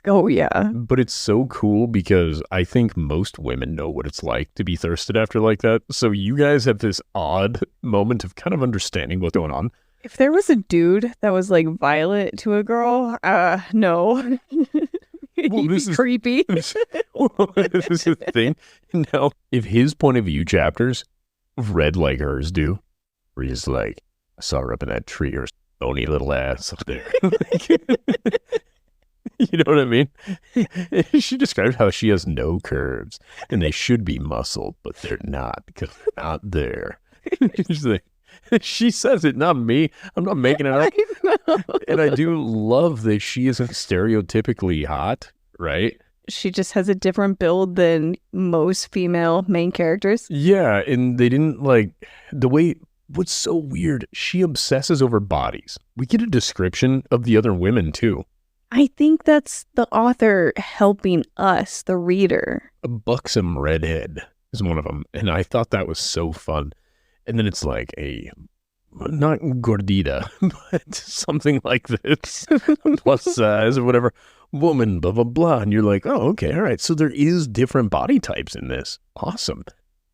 Oh, yeah. But it's so cool because I think most women know what it's like to be thirsted after like that. So you guys have this odd moment of kind of understanding what's going on. If there was a dude that was like Violet to a girl, no. Well, this is creepy. This is the thing. Now, if his point of view chapters read like hers do, where he's like, I saw her up in that tree, or bony little ass up there. You know what I mean? She described how she has no curves and they should be muscled, but they're not because they're not there. She's like, she says it, not me. I'm not making it up. I know. And I do love that she isn't stereotypically hot, right? She just has a different build than most female main characters. Yeah, and they didn't the way, what's so weird, she obsesses over bodies. We get a description of the other women too. I think that's the author helping us, the reader. A buxom redhead is one of them, and I thought that was so fun. And then it's like not gordita, but something like this, plus size or whatever, woman, blah, blah, blah. And you're like, oh, okay, all right. So there is different body types in this. Awesome.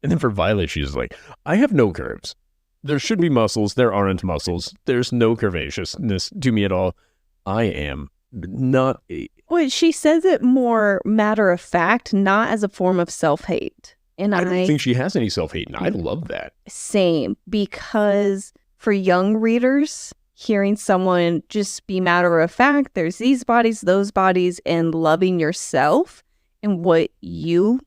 And then for Violet, she's like, I have no curves. There should be muscles. There aren't muscles. There's no curvaceousness to me at all. I am not a... Well, she says it more matter of fact, not as a form of self-hate. And I don't think she has any self-hate, and I love that. Same, because for young readers, hearing someone just be matter of fact, there's these bodies, those bodies, and loving yourself and what you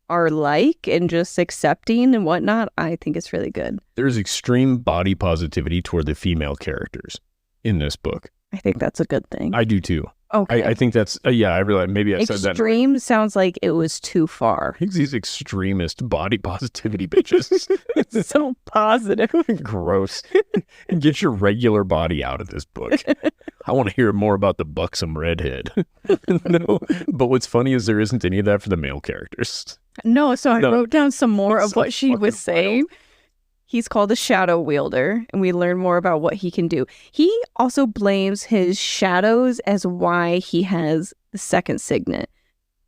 are like and just accepting and whatnot, I think it's really good. There's extreme body positivity toward the female characters in this book. I think that's a good thing. I do too. Okay. I think that's, I realize maybe I said that. Extreme sounds like it was too far. I think these extremist body positivity bitches. It's so positive. Gross. And get your regular body out of this book. I want to hear more about the buxom redhead. No, but what's funny is there isn't any of that for the male characters. No, so I wrote down some more of what she was saying. Wild. He's called a shadow wielder, and we learn more about what he can do. He also blames his shadows as why he has the second signet.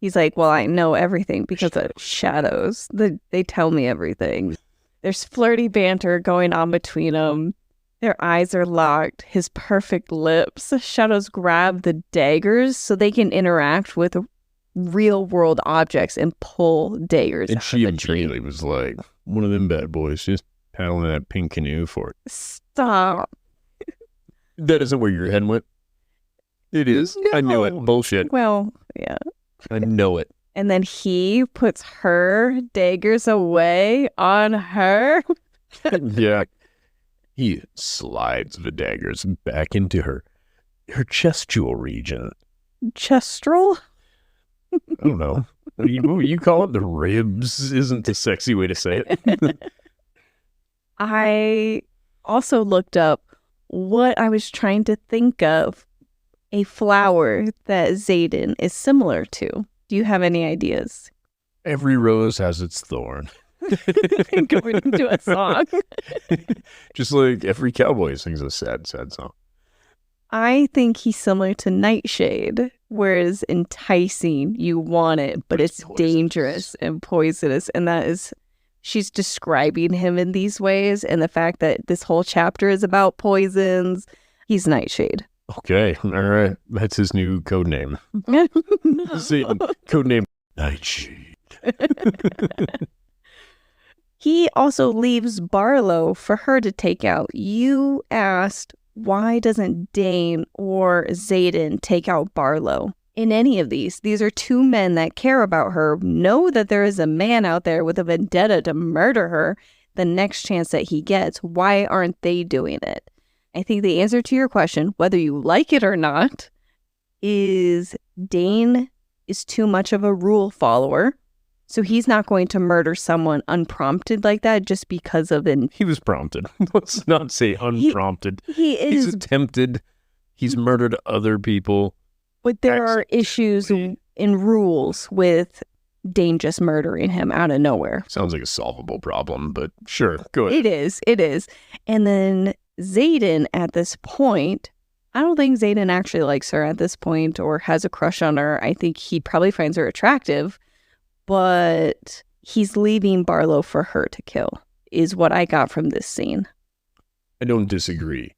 He's like, well, I know everything because of shadows. They tell me everything. There's flirty banter going on between them. Their eyes are locked. His perfect lips. Shadows grab the daggers so they can interact with real world objects and pull daggers and out she of the tree. immediately was like, one of them bad boys just paddling that pink canoe for it. Stop. That isn't where your head went. It is. No. I knew it. Bullshit. Well, yeah. I know it. And then he puts her daggers away on her. Yeah. He slides the daggers back into her chestual region. Chestral? I don't know. What do you call it? The ribs isn't the sexy way to say it. I also looked up what I was trying to think of a flower that Xaden is similar to. Do you have any ideas? Every rose has its thorn. Going into a song. Just like every cowboy sings a sad, sad song. I think he's similar to Nightshade, whereas enticing, you want it, but it's dangerous and poisonous. And that is, she's describing him in these ways. And the fact that this whole chapter is about poisons, Nightshade. Okay, all right. That's his new code name. No. Code name Nightshade. He also leaves Barlow for her to take out. You asked, why doesn't Dain or Xaden take out Barlow? In any of these are two men that care about her, know that there is a man out there with a vendetta to murder her the next chance that he gets. Why aren't they doing it? I think the answer to your question, whether you like it or not, is Dain is too much of a rule follower. So he's not going to murder someone unprompted like that just because of an... He was prompted. Let's not say unprompted. He's attempted. He's murdered other people. But there are issues in rules with Dain just murdering him out of nowhere. Sounds like a solvable problem, but sure, go ahead. It is. And then Xaden at this point, I don't think Xaden actually likes her at this point or has a crush on her. I think he probably finds her attractive, but he's leaving Barlow for her to kill, is what I got from this scene. I don't disagree.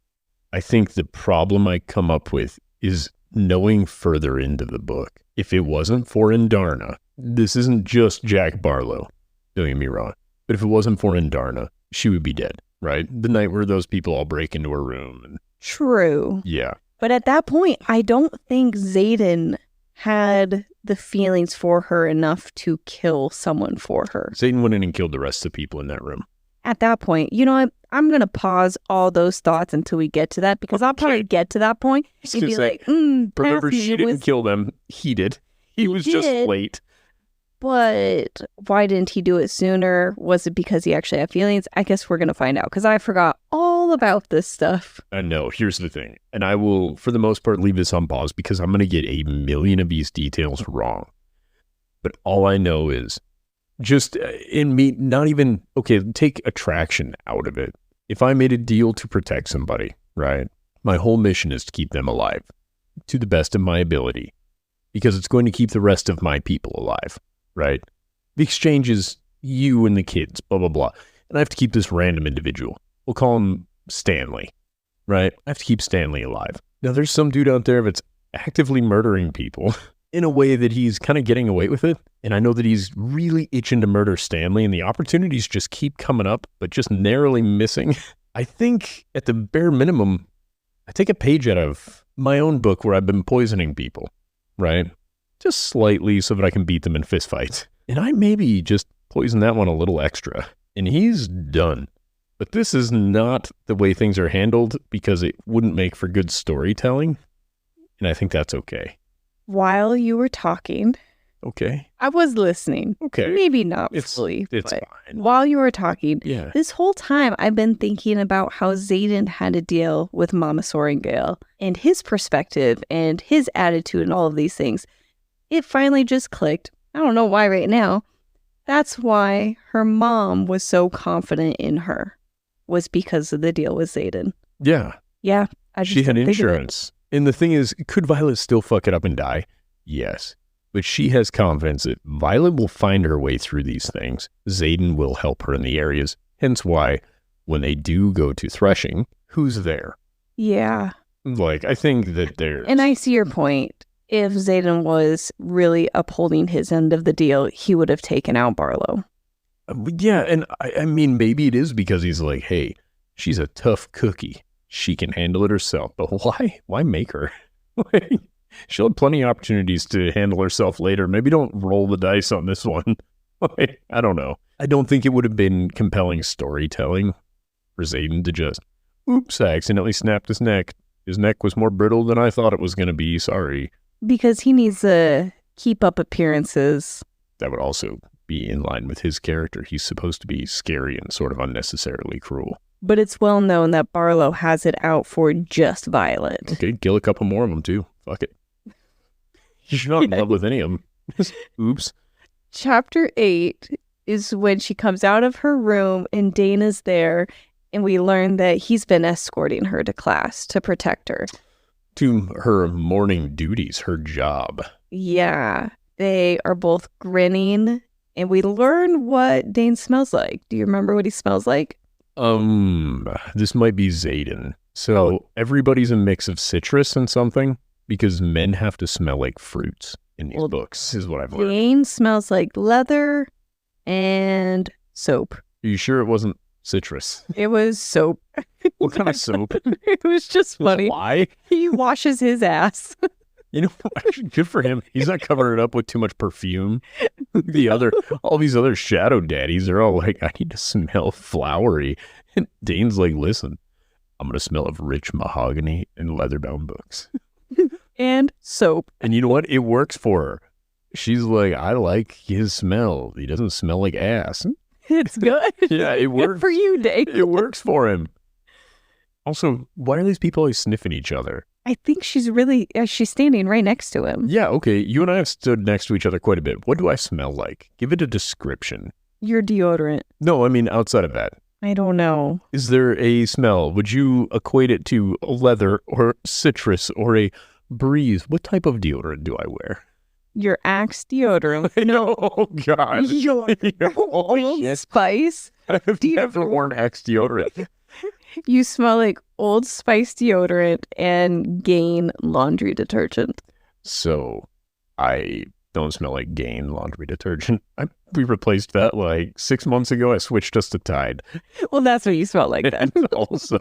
I think the problem I come up with is knowing further into the book. If it wasn't for Indarna, this isn't just Jack Barlow, don't get me wrong, but if it wasn't for Indarna, she would be dead, right? The night where those people all break into her room. And True. yeah. But at that point, I don't think Xaden had the feelings for her enough to kill someone for her. Xaden went in and killed the rest of the people in that room. At that point, you know what? I'm going to pause all those thoughts until we get to that, because I'll probably get to that point and be like, remember, she didn't kill them. He did. He was just late. But why didn't he do it sooner? Was it because he actually had feelings? I guess we're going to find out, because I forgot all about this stuff. I know. Here's the thing. And I will, for the most part, leave this on pause because I'm going to get a million of these details wrong. But all I know is just in me, not even, okay, take attraction out of it. If I made a deal to protect somebody, right, my whole mission is to keep them alive to the best of my ability, because it's going to keep the rest of my people alive. Right? The exchange is you and the kids, blah, blah, blah. And I have to keep this random individual. We'll call him Stanley, right? I have to keep Stanley alive. Now, there's some dude out there that's actively murdering people in a way that he's kind of getting away with it. And I know that he's really itching to murder Stanley, and the opportunities just keep coming up, but just narrowly missing. I think at the bare minimum, I take a page out of my own book where I've been poisoning people, right? Just slightly so that I can beat them in fistfights. And I maybe just poison that one a little extra. And he's done. But this is not the way things are handled, because it wouldn't make for good storytelling. And I think that's okay. While you were talking... Okay. I was listening. Okay. Maybe not fully. It's but fine. While you were talking, yeah. This whole time I've been thinking about how Xaden had to deal with Mama Sorrengail and his perspective and his attitude and all of these things. It finally just clicked. I don't know why right now. That's why her mom was so confident in her, was because of the deal with Xaden. Yeah. Yeah. She had insurance. And the thing is, could Violet still fuck it up and die? Yes. But she has confidence that Violet will find her way through these things. Xaden will help her in the areas. Hence why, when they do go to threshing, who's there? Yeah. Like, I think that there's... And I see your point. If Xaden was really upholding his end of the deal, he would have taken out Barlow. Yeah, and I mean, maybe it is because he's like, hey, she's a tough cookie. She can handle it herself. But why? Why make her? She'll have plenty of opportunities to handle herself later. Maybe don't roll the dice on this one. I don't know. I don't think it would have been compelling storytelling for Xaden to just, oops, I accidentally snapped his neck. His neck was more brittle than I thought it was going to be. Sorry. Because he needs to keep up appearances. That would also be in line with his character. He's supposed to be scary and sort of unnecessarily cruel. But it's well known that Barlow has it out for just Violet. Okay, kill a couple more of them too. Fuck it. You're not in love with any of them. Oops. Chapter 8 is when she comes out of her room and Dain is there, and we learn that he's been escorting her to class to protect her. To her morning duties, her job. Yeah. They are both grinning, and we learn what Dain smells like. Do you remember what he smells like? This might be Xaden. So everybody's a mix of citrus and something, because men have to smell like fruits in these books, is what I've learned. Dain smells like leather and soap. Are you sure it wasn't citrus? It was soap. What kind of soap? It was just funny. Why? He washes his ass. You know, good for him. He's not covering it up with too much perfume. All these other shadow daddies are all like, I need to smell flowery. And Dain's like, listen, I'm going to smell of rich mahogany and leather-bound books. And soap. And you know what? It works for her. She's like, I like his smell. He doesn't smell like ass. It's good. Yeah, it works. Good for you, Dain. It works for him. Also, why are these people always sniffing each other? I think she's standing right next to him. Yeah, okay. You and I have stood next to each other quite a bit. What do I smell like? Give it a description. Your deodorant. No, I mean outside of that. I don't know. Is there a smell? Would you equate it to leather or citrus or a breeze? What type of deodorant do I wear? Your Axe deodorant. Oh, God. Your Spice. I've never worn Axe deodorant. You smell like Old Spice deodorant and Gain laundry detergent. So, I don't smell like Gain laundry detergent. We replaced that like 6 months ago. I switched us to Tide. Well, that's what you smell like then. Also,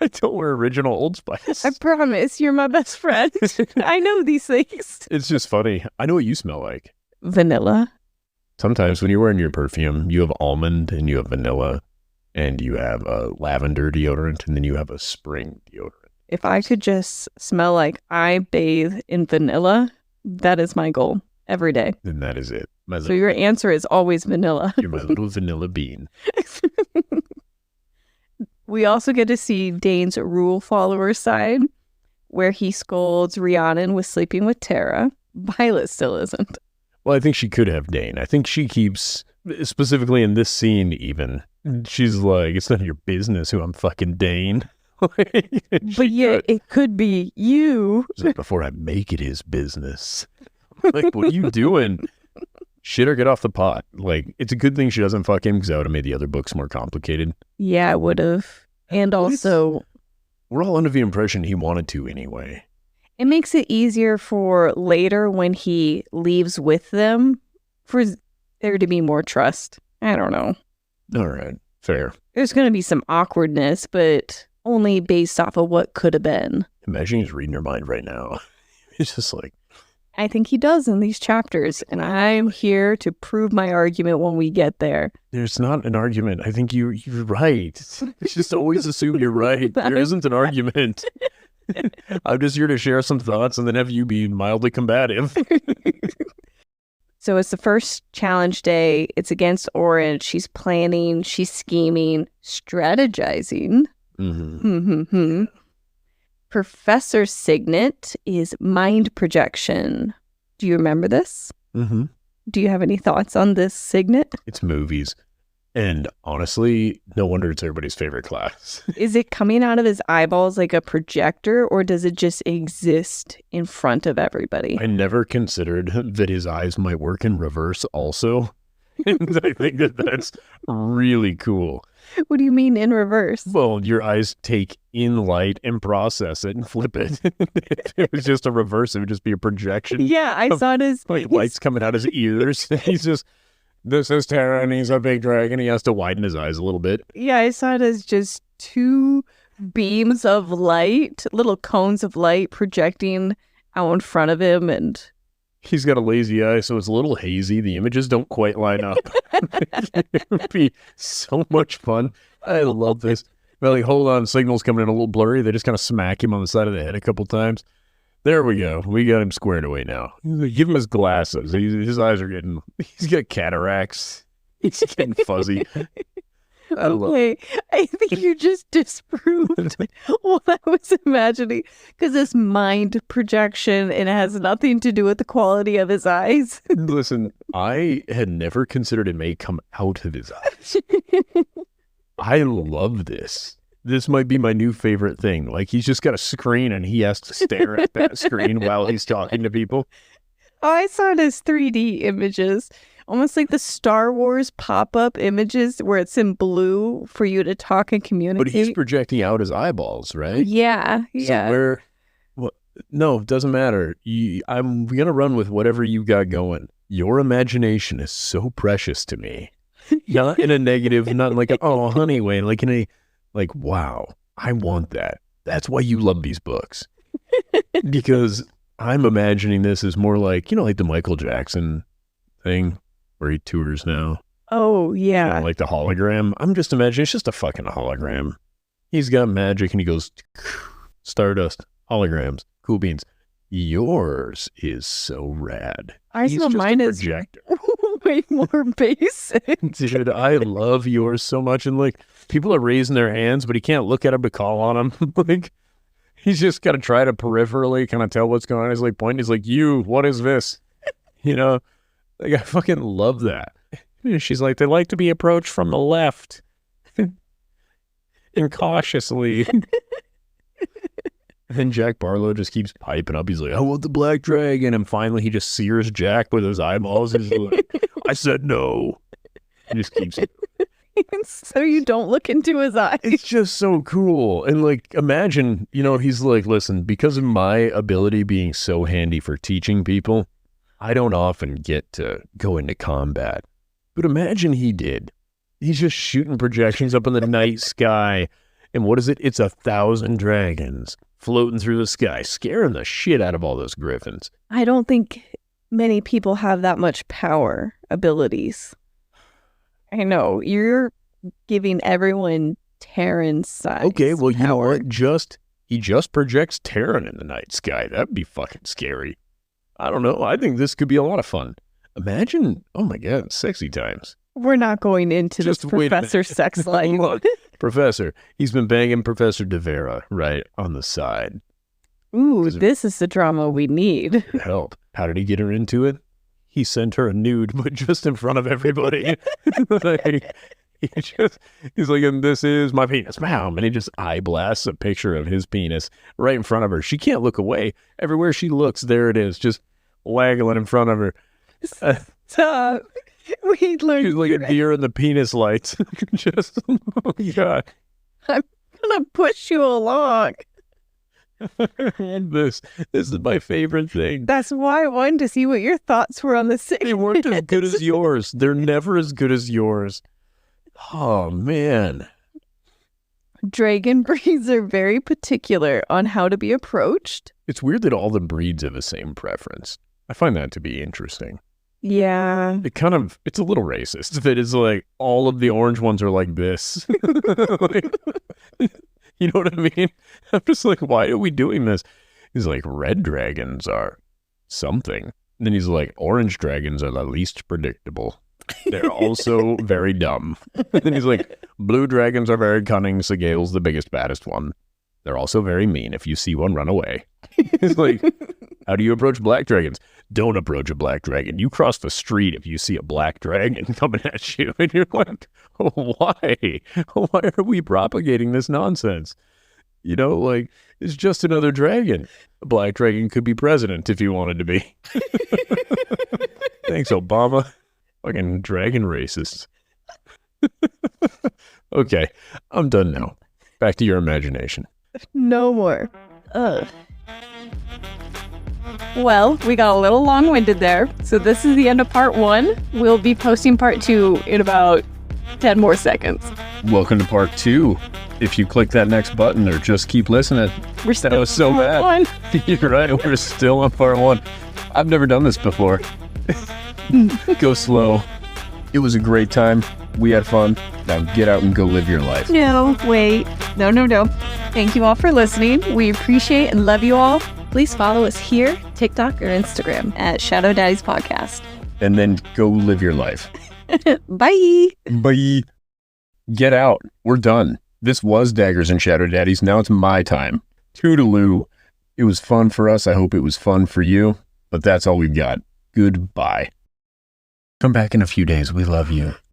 I don't wear original Old Spice. I promise, you're my best friend. I know these things. It's just funny. I know what you smell like. Vanilla. Sometimes when you're wearing your perfume, you have almond and you have vanilla and you have a lavender deodorant and then you have a spring deodorant. If I could just smell like I bathe in vanilla, that is my goal every day. Then that is it. So your answer is always vanilla. You're my little vanilla bean. We also get to see Dain's rule follower side, where he scolds Rhiannon with sleeping with Tara. Violet still isn't. Well, I think she could have Dain. I think she keeps, specifically in this scene even, she's like, it's none of your business who I'm fucking Dain. But yeah, it could be you. Before I make it his business. Like, what are you doing? Shit or get off the pot. Like, it's a good thing she doesn't fuck him because that would have made the other books more complicated. Yeah, it would have. And also, we're all under the impression he wanted to anyway. It makes it easier for later when he leaves with them for there to be more trust. I don't know. All right. Fair. There's going to be some awkwardness, but only based off of what could have been. Imagine he's reading her mind right now. It's just like... I think he does in these chapters, and I'm here to prove my argument when we get there. There's not an argument. I think you're right. It's just always assume you're right. There isn't an argument. I'm just here to share some thoughts and then have you be mildly combative. So it's the first challenge day. It's against Orange. She's planning, she's scheming, strategizing. Mm-hmm. Professor's signet is mind projection. Do you remember this? Mm-hmm. Do you have any thoughts on this signet? It's movies. And honestly, no wonder it's everybody's favorite class. Is it coming out of his eyeballs like a projector, or does it just exist in front of everybody? I never considered that his eyes might work in reverse also. And I think that's really cool. What do you mean in reverse? Well, your eyes take in light and process it and flip it. If it was just a reverse, it would just be a projection. Yeah, I saw it as... Like lights coming out his ears. He's just... This is Tara, and he's a big dragon. He has to widen his eyes a little bit. Yeah, I saw it as just two beams of light, little cones of light projecting out in front of him, and... He's got a lazy eye, so it's a little hazy. The images don't quite line up. It would be so much fun. I love this. Well, like, hold on, signal's coming in a little blurry. They just kind of smack him on the side of the head a couple times. There we go. We got him squared away now. Give him his glasses. His eyes are getting... He's got cataracts. He's getting fuzzy. Okay, I think you just disproved what I was imagining, because it's mind projection and it has nothing to do with the quality of his eyes. Listen, I had never considered it may come out of his eyes. I love this. This might be my new favorite thing. Like, he's just got a screen and he has to stare at that screen while he's talking to people. Oh, I saw it as 3D images. Almost like the Star Wars pop-up images where it's in blue for you to talk and communicate. But he's projecting out his eyeballs, right? Yeah. So no, it doesn't matter. I'm going to run with whatever you got going. Your imagination is so precious to me. Not in a negative, not like, oh, honey way, like in a, like, wow, I want that. That's why you love these books. Because I'm imagining this as more like, like the Michael Jackson thing. Where he tours now. Oh, yeah. Like the hologram. I'm just imagining it's just a fucking hologram. He's got magic and he goes, stardust, holograms, cool beans. Yours is so rad. I feel mine is way more basic. Dude, I love yours so much. And like, people are raising their hands, but he can't look at them to call on them. Like, he's just got to try to peripherally kind of tell what's going on. He's like pointing, he's like, what is this? Like, I fucking love that. She's like, they like to be approached from the left. And cautiously. And then Jack Barlow just keeps piping up. He's like, I want the black dragon. And finally, he just sears Jack with his eyeballs. He's like, I said no. He just keeps So you don't look into his eyes. It's just so cool. And like, imagine, he's like, listen, because of my ability being so handy for teaching people, I don't often get to go into combat. But imagine he did. He's just shooting projections up in the night sky. And what is it? It's 1,000 dragons floating through the sky, scaring the shit out of all those griffins. I don't think many people have that much power abilities. I know. You're giving everyone Terran size. Okay, well, you know power. what? He just projects Terran in the night sky. That'd be fucking scary. I don't know. I think this could be a lot of fun. Imagine, oh my God, sexy times. We're not going into Just this wait a professor minute. sex life. Look, Professor, he's been banging Professor De Vera, right, on the side. Ooh, this is the drama we need. Help. How did he get her into it? He sent her a nude, but just in front of everybody. He's like, and this is my penis, ma'am. And he just eye blasts a picture of his penis right in front of her. She can't look away. Everywhere she looks, there it is, just waggling in front of her. Stop. We learned. She's like a deer in the penis lights. Just, oh God. I'm gonna push you along. This is my favorite thing. That's why I wanted to see what your thoughts were on the segment. They weren't as good as yours. They're never as good as yours. Oh, man. Dragon breeds are very particular on how to be approached. It's weird that all the breeds have the same preference. I find that to be interesting. Yeah. It's a little racist that it's like all of the orange ones are like this. Like, you know what I mean? I'm just like, why are we doing this? He's like, red dragons are something. And then he's like, orange dragons are the least predictable. They're also very dumb. And then he's like, blue dragons are very cunning. Segale's the biggest, baddest one. They're also very mean. If you see one, run away. He's like, how do you approach black dragons? Don't approach a black dragon. You cross the street if you see a black dragon coming at you. And you're like, oh, why? Why are we propagating this nonsense? You know, like, it's just another dragon. A black dragon could be president if he wanted to be. Thanks, Obama. Fucking dragon racists. Okay, I'm done now. Back to your imagination. No more. Ugh. Well, we got a little long-winded there. So this is the end of part 1. We'll be posting part 2 in about 10 more seconds. Welcome to part 2. If you click that next button or just keep listening, We're still that was so on bad. part 1. You're right, we're still on part 1. I've never done this before. Go slow. It was a great time. We had fun. Now get out and go live your life. No, wait. No. Thank you all for listening. We appreciate and love you all. Please follow us here, TikTok or Instagram at Shadow Daddy's Podcast. And then go live your life. Bye. Bye. Get out. We're done. This was Daggers and Shadow Daddies. Now it's my time. Toodaloo. It was fun for us. I hope it was fun for you. But that's all we've got. Goodbye. Come back in a few days. We love you.